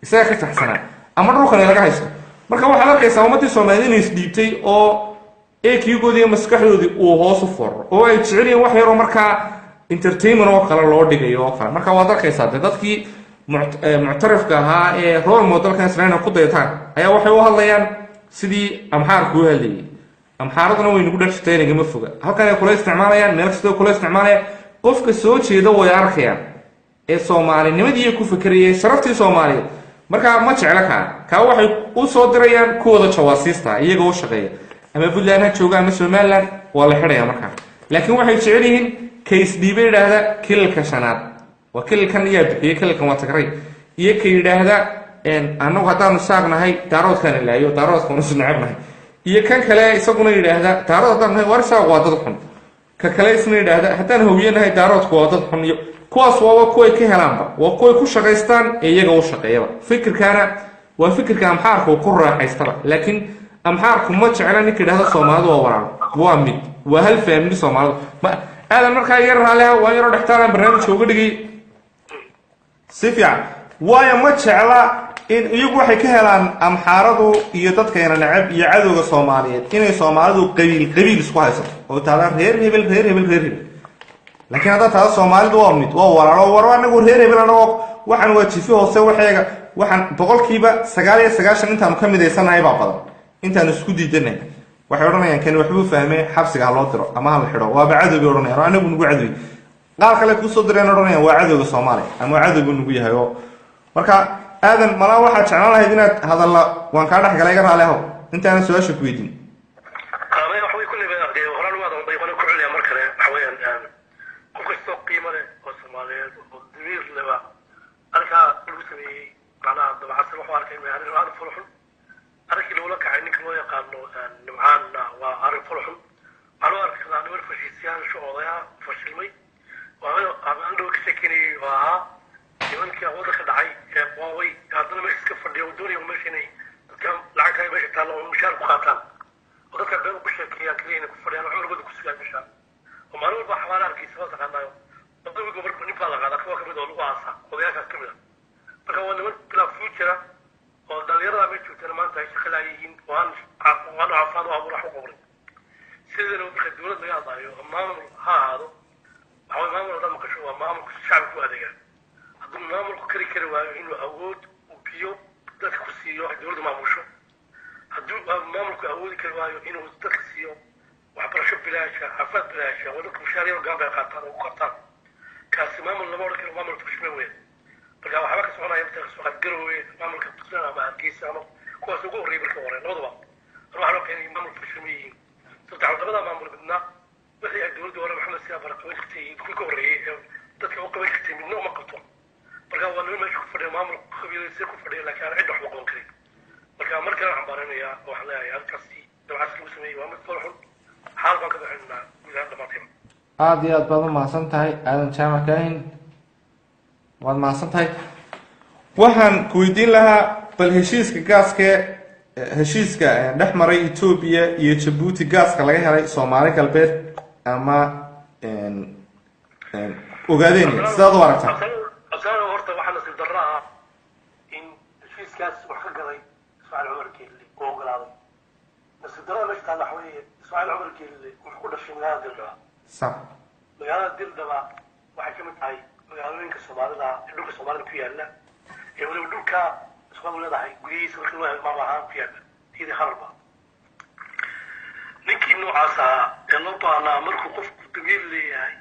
A: isaga ka taxsanaa ama dhulkan laga haysto marka waxa la arkaysaa ummadii Soomaaliyeed is dhiibtay oo AQ-goodii maskaxdoodii uu hoos u furo oo ay jeceliin wax yar oo marka entertainment oo kale loo dhigayo oo kale marka waad arkaysaa dadkii muctarifka ahaa ee role modelkan Israa'iil ku daytaan ayaa waxay u hadlayaan sidii amxaarku u hadlayay amxaaraduna way nagu dhashteen igama foga halkan ay kula isticmaalayaan meel kasta kula isticmaalayaan qofka soo jeeda way arkayaan ee Soomaalinimadii ku fikirayay sharaftii Soomaaliyeed marka ma jecla ka waxay u soo dirayaan kuwada jawaasiista iyaga oo shaqeeya ama Puntland ha jooga ama Somaliland waa la xidhaya marka laakiin waxay jecel yihiin case dhiibay yiraahda kilka shanaad waa kilkan iyo bixiye kilkan waa tagaray iyo ka yiraahda anagu hadaan saagnahay daaroodkan ilaayo daaroodkan u sunacnahay iyo kan kale isaguna yiraahda daarood hadaan warsa waa dad xun ka kale isna yiraahda hadaan hawiyanahay daaroodku waa dad xun iyo kuwaas waa kuwa ka helaanba waa kuwa ku shaqeystaan iyaga oo shaqeeyaba fikirkana waa fikirka amxaarku ku raaxaystaba laakiin amxaarku ma jecla ninka yiraahda Soomaalidu waa waraaq waa mid waa hal family Soomaalidu ma aadan markaa yar raalaha waa yar dhaxtaan barnaamij uga dhigay sifiican waayo ma jecla in iyagu waxay ka helaan amxaaradu iyo dadkeena nacab iyo cadowga Soomaaliyeed inay Soomaalidu qabiil isku haysato oo taala reer hebel laakiin hada taas Soomaalidu waa mid waa walaalo war anagu reer hebel anagu waxaan waajifi hoose waxaan boqolkiiba 99 intaan ka mideysanahay baa badan intaan isku diidanay waxay oranayaan kan waxbuu fahmay xabsiga loo diro ama hal xidho waa cadowga oranayaan anagu nugu cadoway qaar kale ku soo direen oranayaan waa cadowga Soomaaliya ama cadowgu nugu yahay oo marka aadan mala waxa jeclaan lahayd inaad hadalla waan ka dhax galay garaaleho intaan su'aasha ku weydiin
D: qaabay wax way kulli baa horaan waa dad bayqan ku celiya mar kale waxawayaan qof kasta qiimo leh oo Soomaaliyeed oo damiir leh arka lagu sameeyay macnaha dabacasar waxa arkay meelaha aad furxun arkii loo la kacay ninka loo yaqaano nimcaan waa arrin furxun waxaan u arkaa niman fashiisiyaan shucoodayaa fashilmay waa aan dhow ka sheekinay waa nimankii wadda ka dhacay ee qooway haddana meesha iska fadhiya oo doonaya meesha inay dadka lacag ka meesha taalo oo mushaar ku qaataan oo dadka been ku sheekeeyaan kaliya inay ku fadhiyaan oo cumrigooda ku sugaan meesha oo maalin walba xawaala arkiisa waa taqaanayo dadka gobolka nin baa la qaadaa kuwa kamid oo lagu aasaa odayaashaas kamid ah marka waa niman bilaa future oo dhalinyarada meesha joogtana maanta ay shaqo laayihiin waan caafimaad oo abuur wax u qabrin sidana marka dowlad laga hadlaayo maamul ha ahaado waxaa maamul dhan maqasho waa maamulka shacabka ku adeegaan hadduu maamulku kari waayo inuu awood u biyo dadka ku siiyo dowladda maamusho hadduu maamulku awoodi kari waayo inuu dadka siiyo waxbarasho bilaasha caafimaad bilaasha waa dadka mushaariyo gaanbay qaataan oo u qabtaan kaasi maamul lama odhan karo maamulka fashme weyn marka waxba ka soconaya inta kasoo qaad garowe maamulka puntland ama hargeysa ama kuwaas ugu horreeyay marka hore labadaba waxaa loo keenay maamulka fashme yihiin saddex labada maamul midna wixii ay dowladda hore maxamed siyaad barre qaban jirtay kuwii ka horreeyey dadka u qaban jirtay midna uma qabto marka waa nima meesha ku fadhiya maamulka qabiiladiisa ku fadhiya laakiin aan cidda waxba qaban karin marka markale waxaan baaranayaa waxaan leeyahay halkaasi dabcaas lagu sameeyey waa mid faraxun xaal baan ka bixinaynaa gudaha dhamaatayba
A: aada iyo aad baad u mahadsan tahay aadan jaamac kaahin waad mahadsan tahay waxaan ku weydiin lahaa bal heshiiska gaaskee heshiiska dhex maray etoobiya iyo jabuuti gaaska laga helay soomaali galbeed ama ogaadeen sidaad u aragtaa
D: asana horta waxaa nasiib darro ah in heshiiskaas wax ka galay ismaaciil cumar geelle oo ogolaaday nasiib darrada meesha taalla waxa weeye ismaaciil cumar geelle wuxuu ku dhashay magaalada dirdhaba
A: sax
D: magaalada dirdhaba waxay ka mid tahay magaalooyinka soomaalida ee dhulka soomaalida ku yaala ee weliba dhulka soomaalidu leedahay gudihiisa markii loo helo maamul ahaan ku yaala iyadii hararba ninkii noocaas ahaa ee loo baahnaa markuu qofku dabiil leeyahay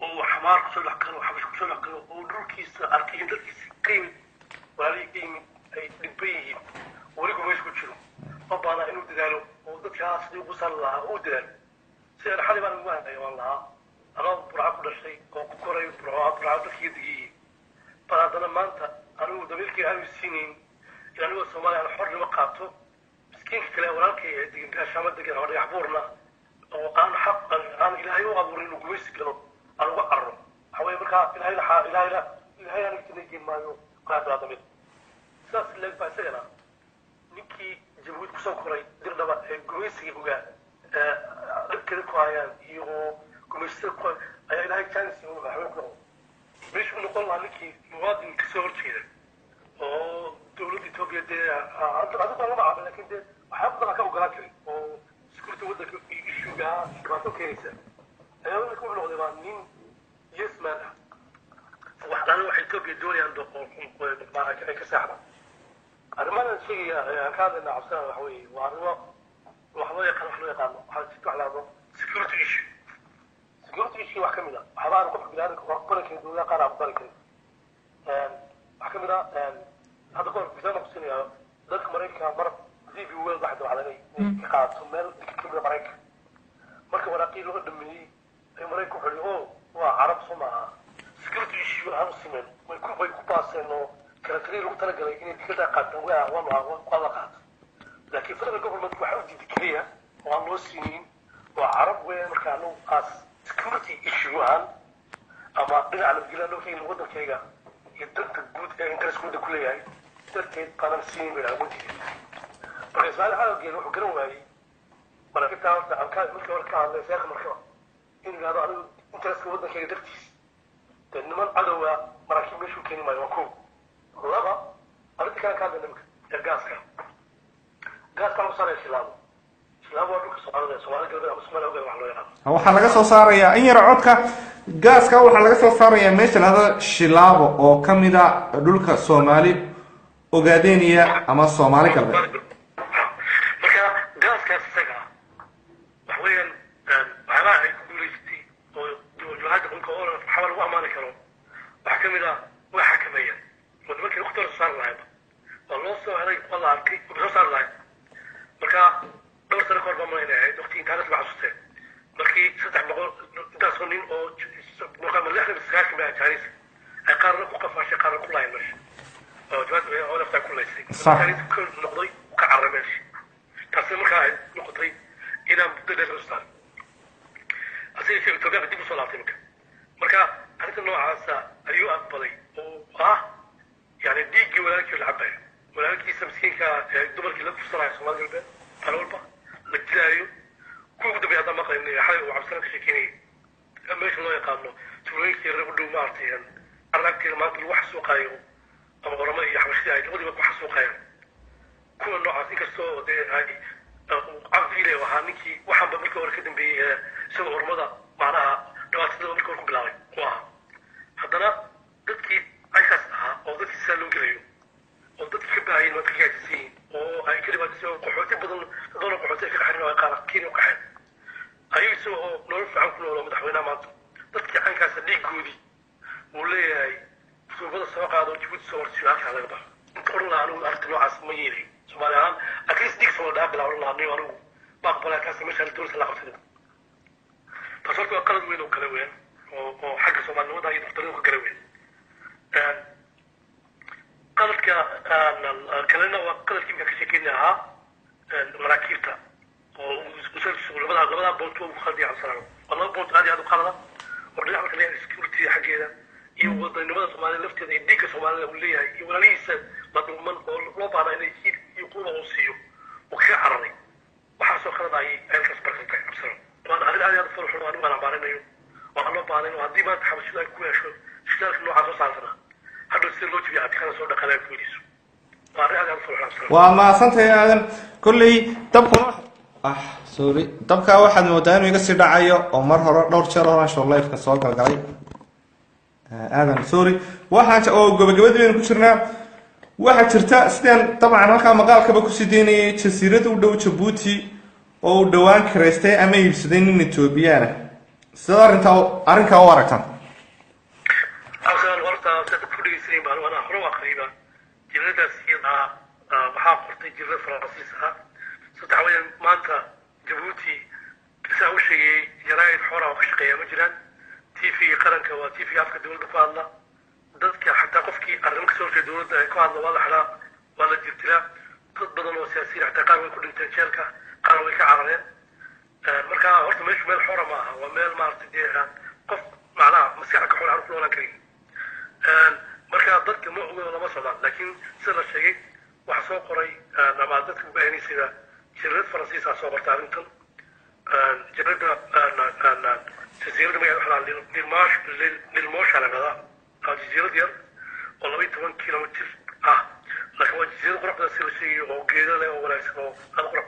D: oo xamaar kusoo dhex galo xabash kusoo dhex galo oo dhulkiisa arkay in dadkiisa ka yimid walaalihii ka yimid ay dhibban yihiin weligu meesha ku jiro loo baahnaa inuu dadaalo oo dadkaa sidii ugu sali lahaa oo u dadaalo sida dhaxali baan ugu hadlaya waan lahaa anoo burca ku dhashay oo ku koray burca dadkiiga degiyihiin bal haddana maanta anigu dabiilkii aanu siinayn in anigoo soomaaliya aan xor nima qaato miskiinka kale walaalkay ee degan gaashaama degan oo dhagax buurna oo aan xaq aan ilaahay u abuurin inuu gumaysi galo aan uga carro waxa weye markaa ilaahay aniga tinageen maayo qaadaa damid sidaas leeg baa isagana ninkii jabuuti kusoo koray dirdhaba ee gumaysiga ogaa dhibkeeda ku hayaan iyo gumaystada ku ayaa ilaahay jaanis waxwey ku noqon meeshu noqon lahaa ninkii muwaadin kasoo horjeeda oo dowladda etoobiya dee adigu baan lama caabin lakin dee waxyaaba badan ka ogolaan karin oo security waddanka issuga dhibaato keenaysa ayaa ninka wuxuu noqday baa nin yesman ah waxdaana waxa etoobiya doonayaan ay ka seexdaan arrimadan sheegaya aan ka hadlayna cabsana waxa weeye waa arrimo wax loo yaqaano waxaa jirta wax lahado security issue security issue wax ka mid ah waxba aan qofka biniaadanka wax ku baran karin dowladaha qaar aan ku bari karin wax ka mid ah hadda kahor bisaana kusinaya dadka maraykanka mar db world waxay dawacdanay inay ka qaato meel dika kamida maraykanka marka waraaqii loo dhameeyey ay maraykanku xuli o waa carab soo maaha security issue aan u simeyn way ku baaseen oo karatari lagu talagalay inay dikada qaataan waa la qaato laakiin federal government waxa u diiday keliya oo aan loo siinin waa carab weyn marka anu as security issue ahaan ama dhinaca nabadgelya loo keenin waddankayga iyo danta guud ee interest wadda ku leeyahay darteed qaadan siinin bay awoodiisa marka ismaaciil xaalgeeda wuxuu garan waayey maraakiibtaa horta markii hore ka hadlay seeka markaba inuu yidhahdo anigu interestka waddankayga dartiis dee niman cadowa maraakiib meeshuu keeni maayo waa kow laba arrinta kale ka hadlayna marka ee gaaska lagu saaraya shilaabo waa dhulka soomaalida soomaali galbeed ama soomaaliya ogeed wax loo yaqaano
A: waxaa laga soo saarayaa in yar codka gaaska waxaa laga soo saarayaa meesha lahada shilaabo oo ka mid a dhulka soomaali ogaadeniya ama soomaali galbeed
D: marka gaaskaas isaga wax weeyaan waxyaabaha ay ku guulaysatay oo jawahada dhulka oo waxba lagu ammaani karo waxaa ka mid ah way xakameeyeen oo nimankii waqti hore soo saari lahayba waa loo soo helay waa la arkay waa soo saari lahay marka dhowr sano kahor baa malayna ahayd waqti intaanad ba xasuusteen markii 300 intaasoo nin oo muqaama 69 baa jaaris ay qaarna ku qafaashay qaarna ku lahayn meesha oo jawaad oo lafta ku laysay jaaris ku noqday ka carray meesha taasi markaa ay noqotay inaan muddo dheer soo saar asii si Itoobiya dib u soo laabtay marka arrinta noocaasa ayuu aqbalay oo yani dhiiggii walaalkii la cabay walaalkiisa miskiinka dumarkii la fursanaya Soomaali galbeed talwalba la dilaayo kuwa ugu dambeeya hadda maqlayn xalay uu cabsana ka sheekeynayay meesha loo yaqaano tuulooyinkii reer u dhow maartay aragtiina maanta lagu xasuuqaayo ama oramo iyo xabashadii ay labadiiba ku xasuuqayaan kuwa noocaas inkastoo dee ay cabdiile ahaa ninkii waxaanba markii hore ka dambeeyey isagoo ormada macnaha dhibaatada markii hore ku bilaabay ku ahaa haddana dadkii aykaas ahaa oo dadkii sidaa loo gelayo oo dadkii ka baahayeen waa ka gaajisiin oo ay ka dhibaatay oo qaxooti badan doona qaxooti ka qaxayn oo ay qaar Kenya u qaxeen ayuu isagoo nolol fiican ku nooloo madaxweynaha maanta dadkii caynkaas dhiiggoodii uu leeyahay suubada soo qaado Djibouti soo warsiyo halkaa laga baxo inta oran lahaa anigu arrinta noocaas ma yeelay Soomaali ahaan akiis dig soo dhaaf bilaa oran lahaa anigu baqbala kaas meesha dowladda la qabtay taasoo qalad weyn oo kala weyn oo xagga Soomaalida ay dadku kala weyn qaladka kalena waa qaladkii ka sheekeynaa maraakiibta oo usulsuu labada boot oo khaldii cabsana والله بونت هذه هذا قرضه ورجع لك ليه سكيورتي حقيقة يوضع نمط سومالي لفتة يديك سومالي وليها ولا ليس مضمون لو بعد إنه يقول وصيه وكذا عرضي وحاسو خلنا أي كسبر في الطريق بصراحة وأنا هذا هذا فرح وأنا بعدين يوم وأنا بعدين وهذه ما تحب شو يكون شو إنه عزوز عزنا هذا السر لو تبي أعطيك أنا صورة كلام كويس وأنا هذا فرح بصراحة
A: وما صنت يا آدم كلي تبقى sorry dabka waxaad moodaa inuu iga sii dhacayo oo mar hore dhowr jeer hore insha Allah ifka soo galgalay aadan sorry waxa oo gabagabadii ku jirnaa waxa jirta sidaan tabcan halka maqaalkaba ku sideynayay jasiirada u dhow Djibouti oo dhawaan kareystay ama iibsaday nin Ethiopian sida arrinka oo aragtan
D: afsan warta dadka ku dhigaysan baan wana hore waa qariiba jilada siyada waxa qortay jilada Faransiiska تحويل مانتا جيبوتي تساوي شيء جرايد حورة وكشقية مجران تيفي قرنك وتيفي أفكار دولة كوالله ضدك حتى قفكي أرنك سور في دولة كوالله والله حلا والله جبتلا ضد بدن وسياسيين حتى قالوا كل تنشالك قالوا لك عربين مركا هرت مش ميل حورة معها وميل مارت ديها قف معناها مسيحك حول عرف لولا كريم مركا ضدك مو ولا مصدر لكن سر الشيء وحصو قري لما ضدك بأني سيدا جريدة فرنسيسة soo bartay arrintan جريدة جزيرة ما يحلى للموش على هذا جزيرة ديال والله 8 كيلومتر لكن waa جزيرة قرب ذا سيلسي أو جيدا له ولا اسمه هذا قرب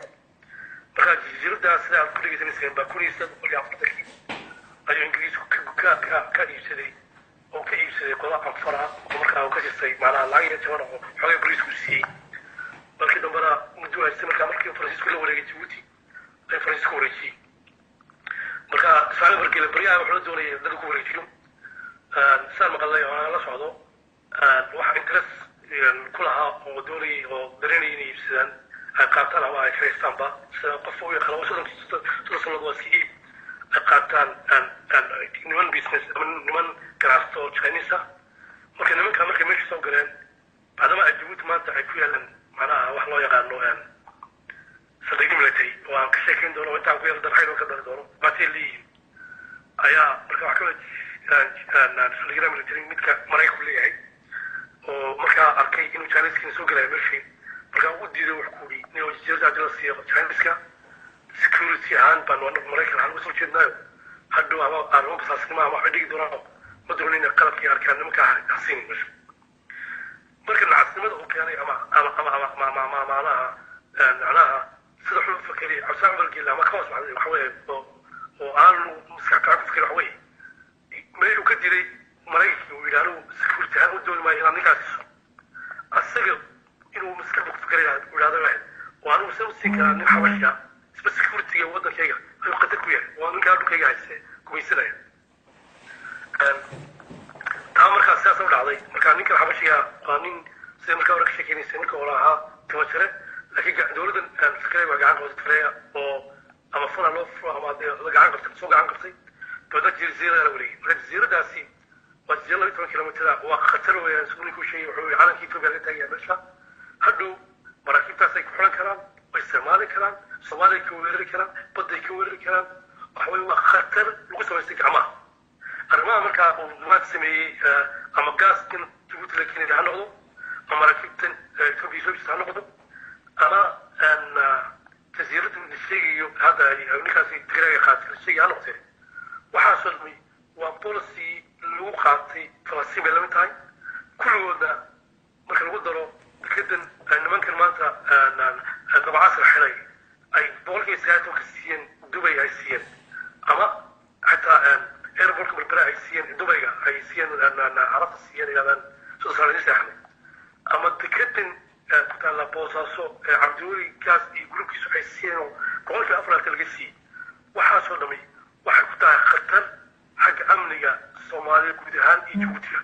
D: marka جزيرة ذا سيدا كل جزيرة سين بكوني سد اللي عفتك أي إنجليز كيسدي أو كيسدي قضاء قنفرة ومركا أو كيسدي معنا لا يجمعنا حاجة بوليس كوسي markii dambana muddo ay markaa markii Faransiisku la wareegay Djibouti ay Faransiisku wareegay marka saal barkii bariyaa wuxuu doonayay dad ku wareejiyo saan maqalay oo la socdo wax interest kulaha oo doonayay oo dareenayay inay ibsadaan ay qaataan ama ay Kristaanba sida qof oo kala wasadan soo wasi ay qaataan niman business ama niman ganacsato Chinese marka nimanka markay meesha soo galeen baadama Djibouti maanta ay ku yeelan معناها واحد لو يقانو صدقني ملتي وان كشكين دونه وانت عم كير درحين وكدر دونه باتي لي ايا marka wax kale صدقني ملتي midka maray ku leeyahay oo marka arkay inuu Chinese soo galay meeshii marka uu diiday wax ku dhii inuu jirta jira siyo Chinese security aan baan wana Mareykan aan soo jeednayo hadhow ama aan fasaasnimo ama wax dhigi doonaa ma doonin qalabkii arkaan nimanka xasiin meeshii marka nacasnimada uu keenay ama macnaha sida xul fakari عصام بالجيل ما كوس مع الحوي وقالوا مسكت فكر الحوي ما يلو كديري مريك ويلانو سكورتي هان ودول ما يلان نكاس السجل إنه مسكت فكر ولاده واحد وأنا مسوي سكر من حواشيا بس سكورتي وده كيا هو قدر كويه وأنا قاعد كيا هسه كويسنا تامر خاصة ولا عضي مكان نكر حواشيا قانين سيمكا ورك شكيني سيمكا وراها توتره لكن دولة الفكرة وقعان قوة فريا أو أما فنا لوف أما قعان قصي سوق قعان قصي تودا جزيرة الأولي الجزيرة داسي والجزيرة 8 كيلومتر وخطر ويسكنون كل شيء وحوي عالم كيف بيرجع يمشى هدو مراكب تاسي كحولن كلام واستعمال كلام صومالي كوير كلام بدي كوير كلام وحوي وخطر لقصة ويستك عما أرما أمريكا وما تسمي أما قاس كن تقول لكن اللي عنده مراكب تبي يسوي عنده أما أن جزيرة من الشيء هذا اللي نكاسي تغير خاطر الشيء عنده وحاصل مي وبوليسي لو خاطي فلسطين بلمتاي كل هذا ممكن نقدره كده إن ممكن ما أنت بعصر حري أي بولكي ساعته كسيين دبي أي سيين أما حتى إيربورت بالبراء أي سيين دبي أي سيين أنا عرفت السيين إلى أن شو صار لي سحنا أما تكتن كتلا بوساسو عبدوري كاس يقولوا كيسو أي سيين بقول في أفراد الجسي وحاصل دمي وحكتها خطر حق أمنية الصومالية كودهان إيجوتيا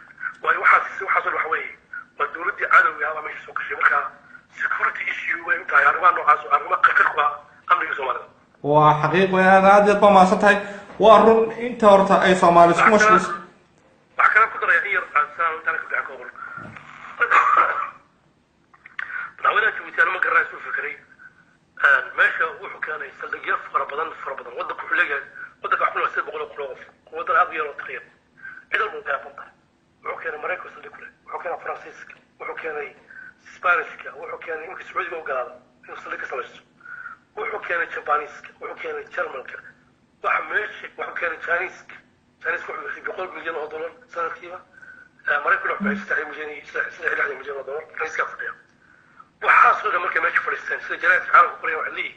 A: waa xaqiiq weyn aad iyo baa maasantahay waa run inta horta ay Soomaali isku mashquulsan
D: wax kale ku daraya in yar aan intaan ka dhaco qor dawladda Jabuuti ma garan soo fikray meesha wuxuu keenay saldhigyo fara badan wadda ku xuleeyay wadda ka xulay 700 qof wadda aad yar oo taqiyad cid walba ka fanta wuxuu keenay Mareykanka saldhig kule wuxuu keenay Faransiiska wuxuu keenay Isbaanishka wuxuu keenay inka Sacuudiga oo galaada inuu saldhig ka samaysto wuxuu keenay Jabaaniiska wuxuu keenay Jarmalka waxa meesha wuxuu keenay Chinese wuxuu yiri $100 milyan oo dollar sanadkiiba Mareykanka wuxuu haysta $3 milyan oo dollar raiiska fadhiya waxaa soo markay meesha fadhiistaan sida jaraa'idka caalamka ku leeyahay wali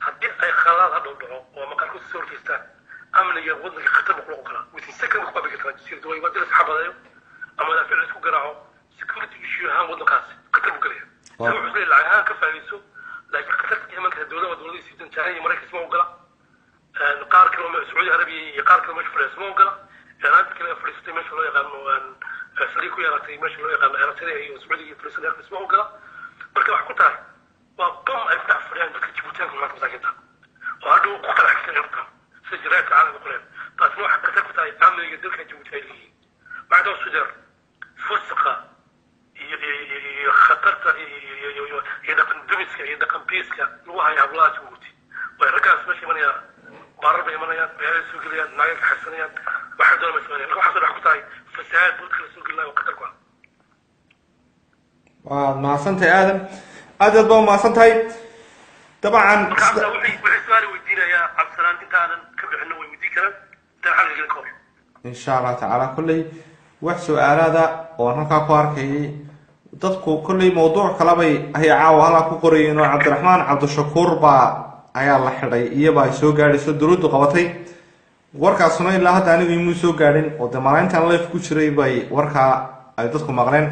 D: haddii ay khalaad hadhow dhaco oo maqalku soo horjeestaan amniga waddanka khatar ku noqon kara within second ku bixi kara sida way wadada saxaabadayo ama la ficil isku garaaco security issue ahaan waddankaas khatar ku galaya wuxuu leeyahay lacag ka faa'iiso laakiin khatarta imanka dawladda siidan China Mareykanka ma ogola qaar kale oo Sacuudi Arabiya iyo qaar kale oo Faransiis ma ogola inaad kale fadhiistay meesha loo yaqaan saldhig ku yaratay meesha loo yaqaan Eritrea iyo Sacuudi iyo Faransiis ma ogola marka wax ku tahay waa bam ay ku dhacfayaan dadka Djibouti maanta masaakiinta oo hadhow ku kala xigsan inta si jiraadka caalamka ku leeyahay taasna waxa ka tagtay amniga dalka Djibouti ay leeyihiin بعد الصدر فسقة خطرت يدقن دمسك يدقن بيسك نوها يا بلا جبوتي ويركز ماشي من يا بارب من يا بهاي السوق اللي نايك حسنيات واحد ولا مسؤولين لو حصل حكوتاي فساد بدخل السوق الله وقتلكوا
A: ما سنتي آدم بو ما سنتي طبعا
D: وحسوالي ودينا يا عبد السلام انت انا كبح انه ويديك تحل لكم
A: ان شاء الله تعالى كلي wax su'aalaada oo halka ku arkay dadku kulli mowduuc kala bay ay caawa ku qorayeen oo Cabdiraxmaan Cabdishakuur ayaa la xidhay iyaba soo gaadhay dawladdu qabatay warkaasuna ilaa hadda anigu imu soo gaadhin oo damaantan live ku jiray bay warka ay dadku maqleen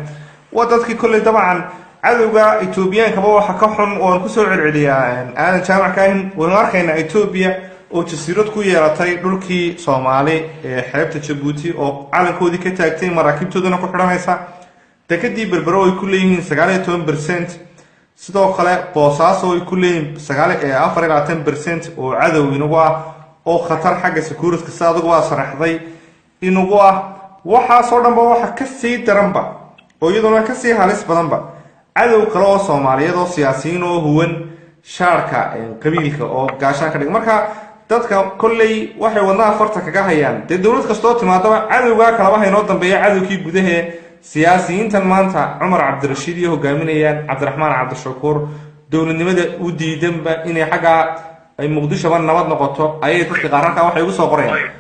A: wadadkii kulli dabcan cadawga Itoobiyaanka waxa ka xun oo ku soo celceliyaa aadan jaamac ka in wararkayna Itoobiya oo jasiirad ku yeelatay dhulkii Soomaali ee xeebta Djibouti oo calankoodii ka taagtay maraakiibtoodana ku xidhanaysa dekadii berbero ay ku leeyihiin 19% sidoo kale Boosaaso ay ku leeyihiin 4% oo cadow inagu ah oo khatar xagga security saadagu waa saraxday inagu ah waxa soo dhanba waxa ka sii daranba oo iyaduna ka sii halis badanba cadow kale oo Soomaaliyeed oo siyaasiyiin oo huwan shaarka qabiilka oo gaashaan ka dhig marka dadka kulli waxay wadnaha farta kaga hayaan dawlad kastoo timaadaba cadawga kala waxa inoo dambeeya cadawkii gudaha siyaasiyiintan maanta Umar Cabdirashiid iyo hogaaminayaan Cabdiraxmaan Cabdishakuur dawladnimada u diidanba inay xaga ay Muqdisho ban nabad noqoto ayay dadka qaranka waxay ugu soo qorayaan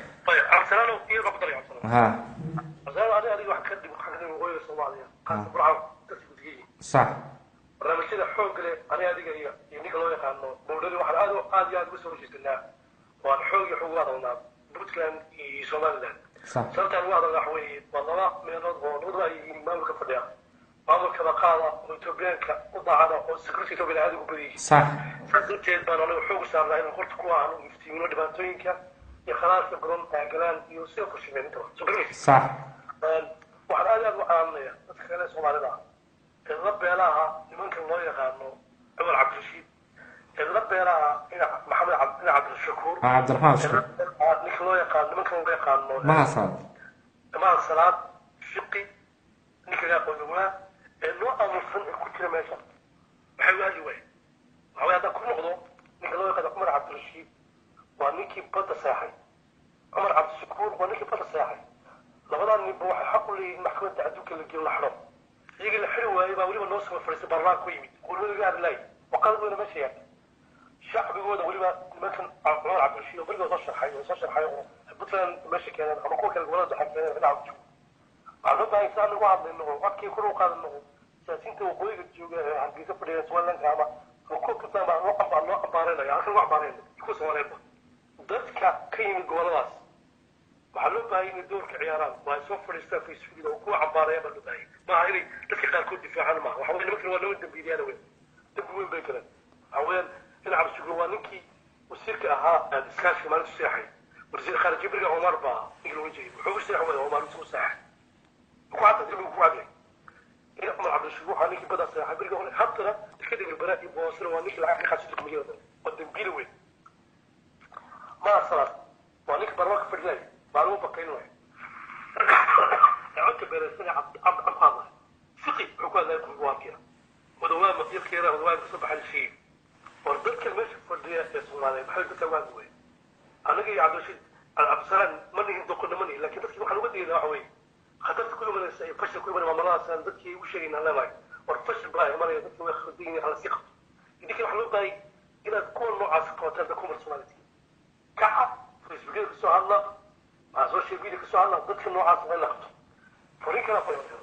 D: Arsenal iyo Qabdar Arsenal
A: ha
D: Arsenal adiga wax ka dib hooyo Soomaaliya qaas burcad tasbiixi
A: صح
D: barnaamijyada xoog leh adiga iyo ninka loo yaqaano mowdadi waxa aad ugu soo jeestinaa waan xoog iyo xoog wadalnaa Puntland iyo Somaliland
A: صح
D: sababta waa la xawey wadada meelood oo dad ay maamulka fadhiya maamulka qaada oo Itoobiyaanka u daacada oo security Itoobiya aad ugu badiyay
A: صح
D: sababteed baan anagu xoog saarnaa in qorto ku aanu iftiimino dhibaatooyinka iyo khalaafka badan taageeraan iyo soo qorsheynta
A: صح
D: waxaan aad u caawinaya dadka kale Soomaalida la beelaha nimanka loo yaqaano Umar Cabdirashiid la beelaha Maxamed Cabdishakuur
A: Cabdiraxmaan Cabdishakuur
D: ninka loo yaqaano nimanka loo yaqaano
A: ma salaad
D: fiqi ninka la qodoba loo amusan ku jira meesha waxay waaji way waxa hada ku noqdo ninka loo yaqaano Umar Cabdirashiid waa ninkii badda saaxay Umar Cabdishakuur waa ninkii badda saaxay labadan nin waxay xaq u leeyihiin maxkamadda adduunka la geeyo la xiro iyaga la xiri waayay baa waliba noo soo fariistay barlaan ku yimid qulwada adlay waqadooda ma sheegay shacbigooda waliba nimankan Umar Cabdirashiid oo bariga soo sharxay oo Puntland meesha keenan ama kuwa kale gobolada xaqiiqada dhacdo waxaan baa insan ugu hadlayno waqti ku roo qaadano siyaasiyiinta waqooyiga jooga ee hargeysa fadhiya Soomaaliland ama kuwa Puntland baa loo qabaareynaya halkan wax baareen ku Soomaaliland dadka ka yimid goboladaas waxaa loo baahan yahay doorka ciyaaraan waa soo fadhiistaa Facebook oo kuwa cabaareeya baa loo baahan maaha inay dadka qaarkood difaacaan maaha waxa weeye nimankan waa laba dambiilayaal weyn dambi weyn bay galeen waxa weeyaan in Cabdishakuur waa ninkii wasiirka ahaa iskaashi maalinta seexay wasiir kharij Ibriga Omar baa ninka loo jeeday wuxuu seexay Omar soo seexay ku hadda dambi ku hadlay in Umar Cabdishakuur waxaa ninkii bada seexay Ibriga Omar haddana kadib bara iyo boosna waa ninkii lacag ka xasuusto kumiyada waa dambiil weyn Soomaaliyeed maxay ku tagaan way anaga iyo Cabdulrashiid Absalan ma nihin doqona ma nihin laakiin dadkii waxaan uga diidaa waxa weeye khatarta ku imanaysa iyo fashil ku imanaya maamuladaasaan dadkii u sheegayna leedahay war fashil baa imanaya dadkii way khaldin hala sii qabto idinka waxaa loo baahay inaad kuwa noocaas qabataan dadka umar Soomaaliyeed kaca Facebook ka soo hadla social media ka soo hadla dadka noocaas waa la qabto fariin kala fayro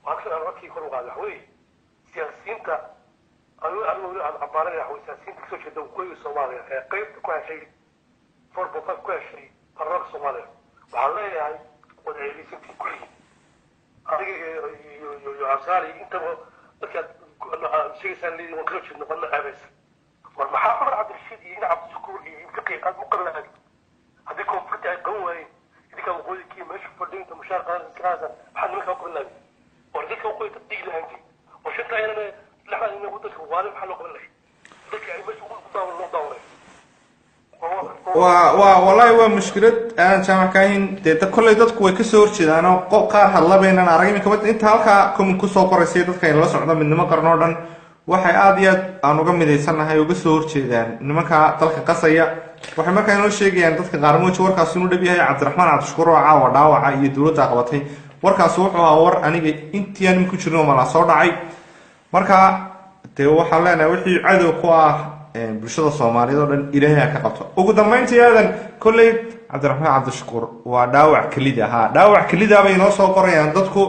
D: waxaan aan arkay kor u qaado wax weeye siyaasiyiinta ayuu cabaaraya wax siyaasiyiinta ka soo jeeda kuwa Soomaaliya ee qaybta ku heshay forboka ku heshay qararka Soomaaliya waxaan leeyahay wadaylisintii kulli adiga iyo Absaali intaba dadka sheegaysan leeyahay waan kala jeedno qadna aabaysa war maxaa Umar Cabdirashiid iyo Cabdishakuur iyo fiqiga aad u qarnaad haddii konflikt ay qaban waayeen idinka waqooyinkii meesha fadhiinta mushaar qaadan iskaasan maxaa nimanka ku qarnaad war dadka waqooyi dadii lahaantii oo shanta ayana laxdan inuu dadka waalid maxaa loo qaban lahay dadka ay meesha ugu daawan loo daawanay
A: والله هو مشكلة أنا جامع كاين ده كل يدك ويكسر ورشيد أنا قار هلا بين أنا أرجع من كمان أنت هالك كم كسر قرصيد كاين لا صعدا من نما قرنودن وحي عادية أنا قم مدي سنة هاي وكسر ورشيد يعني نما كتلك قصية وحي ما كانوا شيء يعني تلك قارمو شور كاسونو ده بيها عبد الرحمن عبد الشكور وعاو داوع يدور تعقبته وركا سوق وعور أنا أنت يعني ممكن تشرو ملا صور دعي مركا تيو حلنا وحي عدو قواه bulshada Soomaaliyeed oo dhan Ilaahay ka qabto ugu dambeyntii aadan kulay Cabdiraxmaan Cabdishakuur waa dhaawac kelida dhaawac kelida bay noo soo qorayaan dadku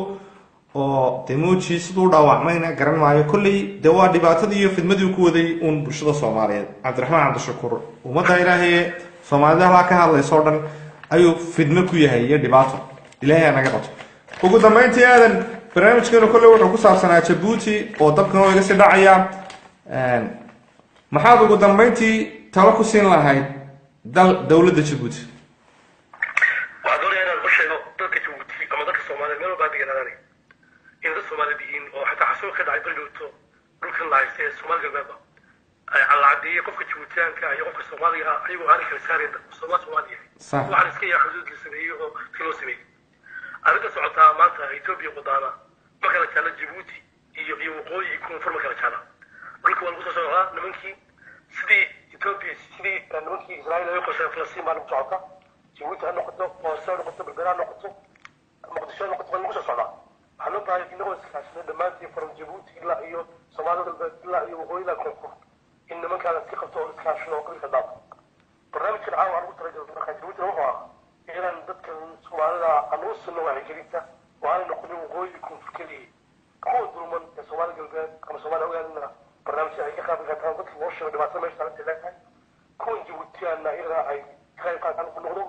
A: oo demoji sidoo dhaawacmayna garan maayo kulay dawaa dhibaatadii iyo fidmadii ku waday uun bulshada Soomaaliyeed Cabdiraxmaan Cabdishakuur umada Ilaahay Soomaalida la ka hadlayso dhan ayuu fidma ku yahay iyo dhibaato Ilaahay naga qabto ugu dambeyntii aadan barnaamijkeenu kulay wuxuu ku saabsanaa Djibouti oo dabkan oo iga sii dhacaya maxaad ugu dambeyntii talo ku siin lahayd dawladda Djibouti
D: waa doonaya inaan u sheego dadka Djibouti ama dadka Soomaaliyeed meel walba deganaan in dad Soomaaliyeed yihiin oo xataa xasuuq ka dhacay baldhowto dhulkan la haystay Soomaaliga galbeedba ay calaadiyay qofka Djiboutiyaanka iyo qofka Soomaaliga ayagoo aan kala saarin Soomaaliya waxaan iska yahay xuduud la sameeyo oo kilo sameeyo arrinta socotaa maanta Ethiopia qodana ma kala jecla Djibouti iyo waqooyi koonfur ma kala jecla dhulka waa lagu soo socdaa nimankii sidii Ethiopia sidii nimankii Israa'iil ay qorshay Falastiin baa lagu socota Djibouti ha noqoto oo soo noqoto Berbera ha noqoto Muqdisho ha noqoto waa lagu soo socdaa waxaa loo baahay inagoo iskaashano dhammaantiin from Djibouti ilaa iyo Soomaalida ilaa iyo waqooyi ilaa koonfur in nimankaada iska qabto oo iskaashano oo qabilka dhaafo barnaamijkan caawa aan ugu talagalay markaa Djibouti wuxuu ahaa inaan dadka Soomaalida aan u sunno wacyigelinta oo aanay noqonin waqooyi koonfur keliya kuwa dulman ee Soomaaliya galbeed ama Soomaaliya ogaadina barnaamijka ay ka qaban kartaan dadka loo sheego dhibaato meesha la tilaacay kuwa Djiboutiyaanna iyada ay qayb qaadan ku noqdo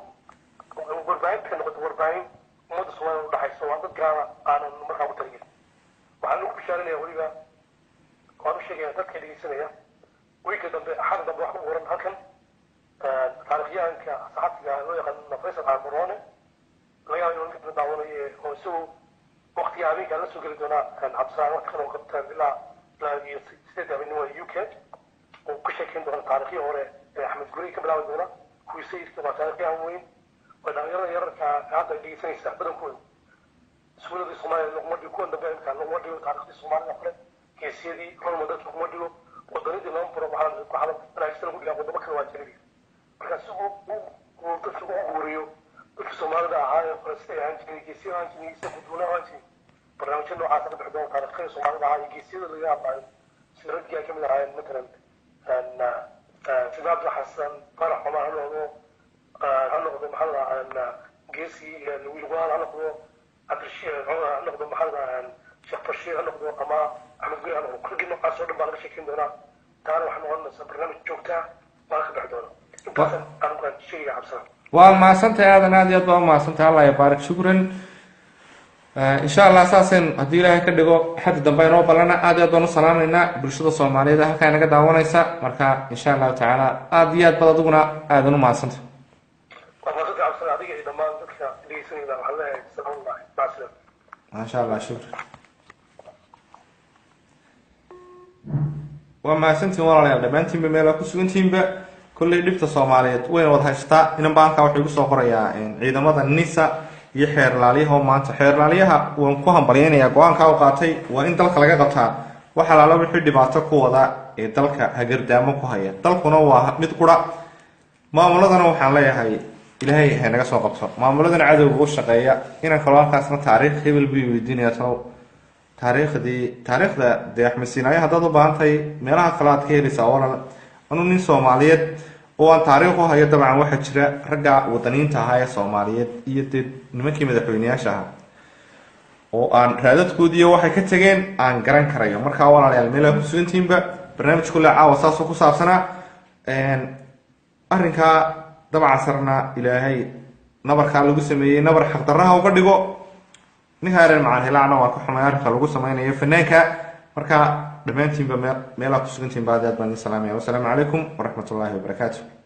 D: warbaahinta noqoto warbaahin ummadda Soomaaliya u dhaxayso waa dad gaara aanan markaa u taliyay waxaan ugu bishaarinayaa weliba waan u sheegaya dadka dhegeysanaya wiilka dambe axad dambe wax ku qoran halkan taariikhyahanka saxafiga loo yaqaan Faysal Albarone laga yaabo inuu ka daawanayo oo isagoo waqtiga habeenka la soo geli doona Cabsaan waqti kale oo qabtaan ilaa iyo sidoo kale UK oo ku sheekeyn doona taariikhii hore ee Axmed Guri ka bilaabay doona kuwii sayidka waa taariikhyahan weyn oo dhalinyarada yararka hadda dhegeysanaysa badankooda suuladii Soomaaliya laguma dhigo kuwan dambe imkaan laguma dhigo taariikhdii Soomaalida kale geesiyadii rol model laguma dhigo wadanidii lama furo waxaa wanaagsan lagu dhigaa wadamo kale waa jiriya marka si uu dadka u guuriyo dadka Soomaalida ahaa ee Falastiin ahaan jiray geesiyo ahaan jiray geesiyo guddoona ahaan jiray barnaamijyo noocaas ka bixi doona taariikhda Soomaalida ahaa iyo geesiyada laga hadlayo sida raggii ay ka mid ahaayeen matalan sida Abdi Xasan Farax Cumar ha noqdo maxaa la dhahaa geesi wiil quraan ha noqdo Cabdirashiid Cumar ha noqdo maxaa la dhahaa Sheekh Bashiir ha noqdo ama Axmed Guri ha noqdo kulligii noocaas oo dhan baa laga sheekeyn doonaa taana waxaa noqonaysaa barnaamij joogtaa baa ka bixi doona intaas aan ku sheegaya Cabsaan
A: waa mahadsantahay aadan aad iyo aad baa mahadsantahay Allah ya baarik shukran إن شاء الله أساساً هدي لها كده حد دبي نوبة لنا آديات ونصلنا لنا برشة الصومالية ده كأنك دعوانا يسا مركا إن شاء الله تعالى آديات بلدونا آدنو مع السنة. ما شاء الله شكرا. وما سنتي ورا يا دبنتي بميلا كسونتي كل اللي بت الصومالية وين وضح شتاء إن بانك أو حيقول صخرة يا عيد ماذا النساء يحير لاليها وما تحير لاليها ونكوهم بريانيا قوان كاو قاتي وإن دلك لقى قطع waxa la wixii dhibaato ku wada ee dalka hagardaamo ku haya dalkuna waa mid qura maamuladana waxaan leeyahay ilaahay ha naga soo qabto maamuladana cadowga u shaqeeya inaan kala halkaasna taariikh hebel buu weydiinaya taariikhda de Axmed Siinaay haddaad u baahantahay meelaha kale aad ka helaysaa walaal anu nin Soomaaliyeed oo aan taariikh u hayo dabcan waxa jira ragga wadaniinta ahaa ee Soomaaliyeed iyo nimankii madaxweynayaasha ahaa oo aan raadadkoodii waxay ka tageen aan garan karayo marka walaalayaal meel ku sugantiinba barnaamijku la caawa saas ku saabsanaa arrinka dabcan sarna ilaahay nabarka lagu sameeyay nabar xaq darraha uga dhigo ninka reer macaan helaana waa ka xumay arrinka lagu sameeyo fanaanka marka dhamaantiinba meel ku sugantiinba aad baan salaamay wa salaamu calaykum wa rahmatullaahi wa barakaatuh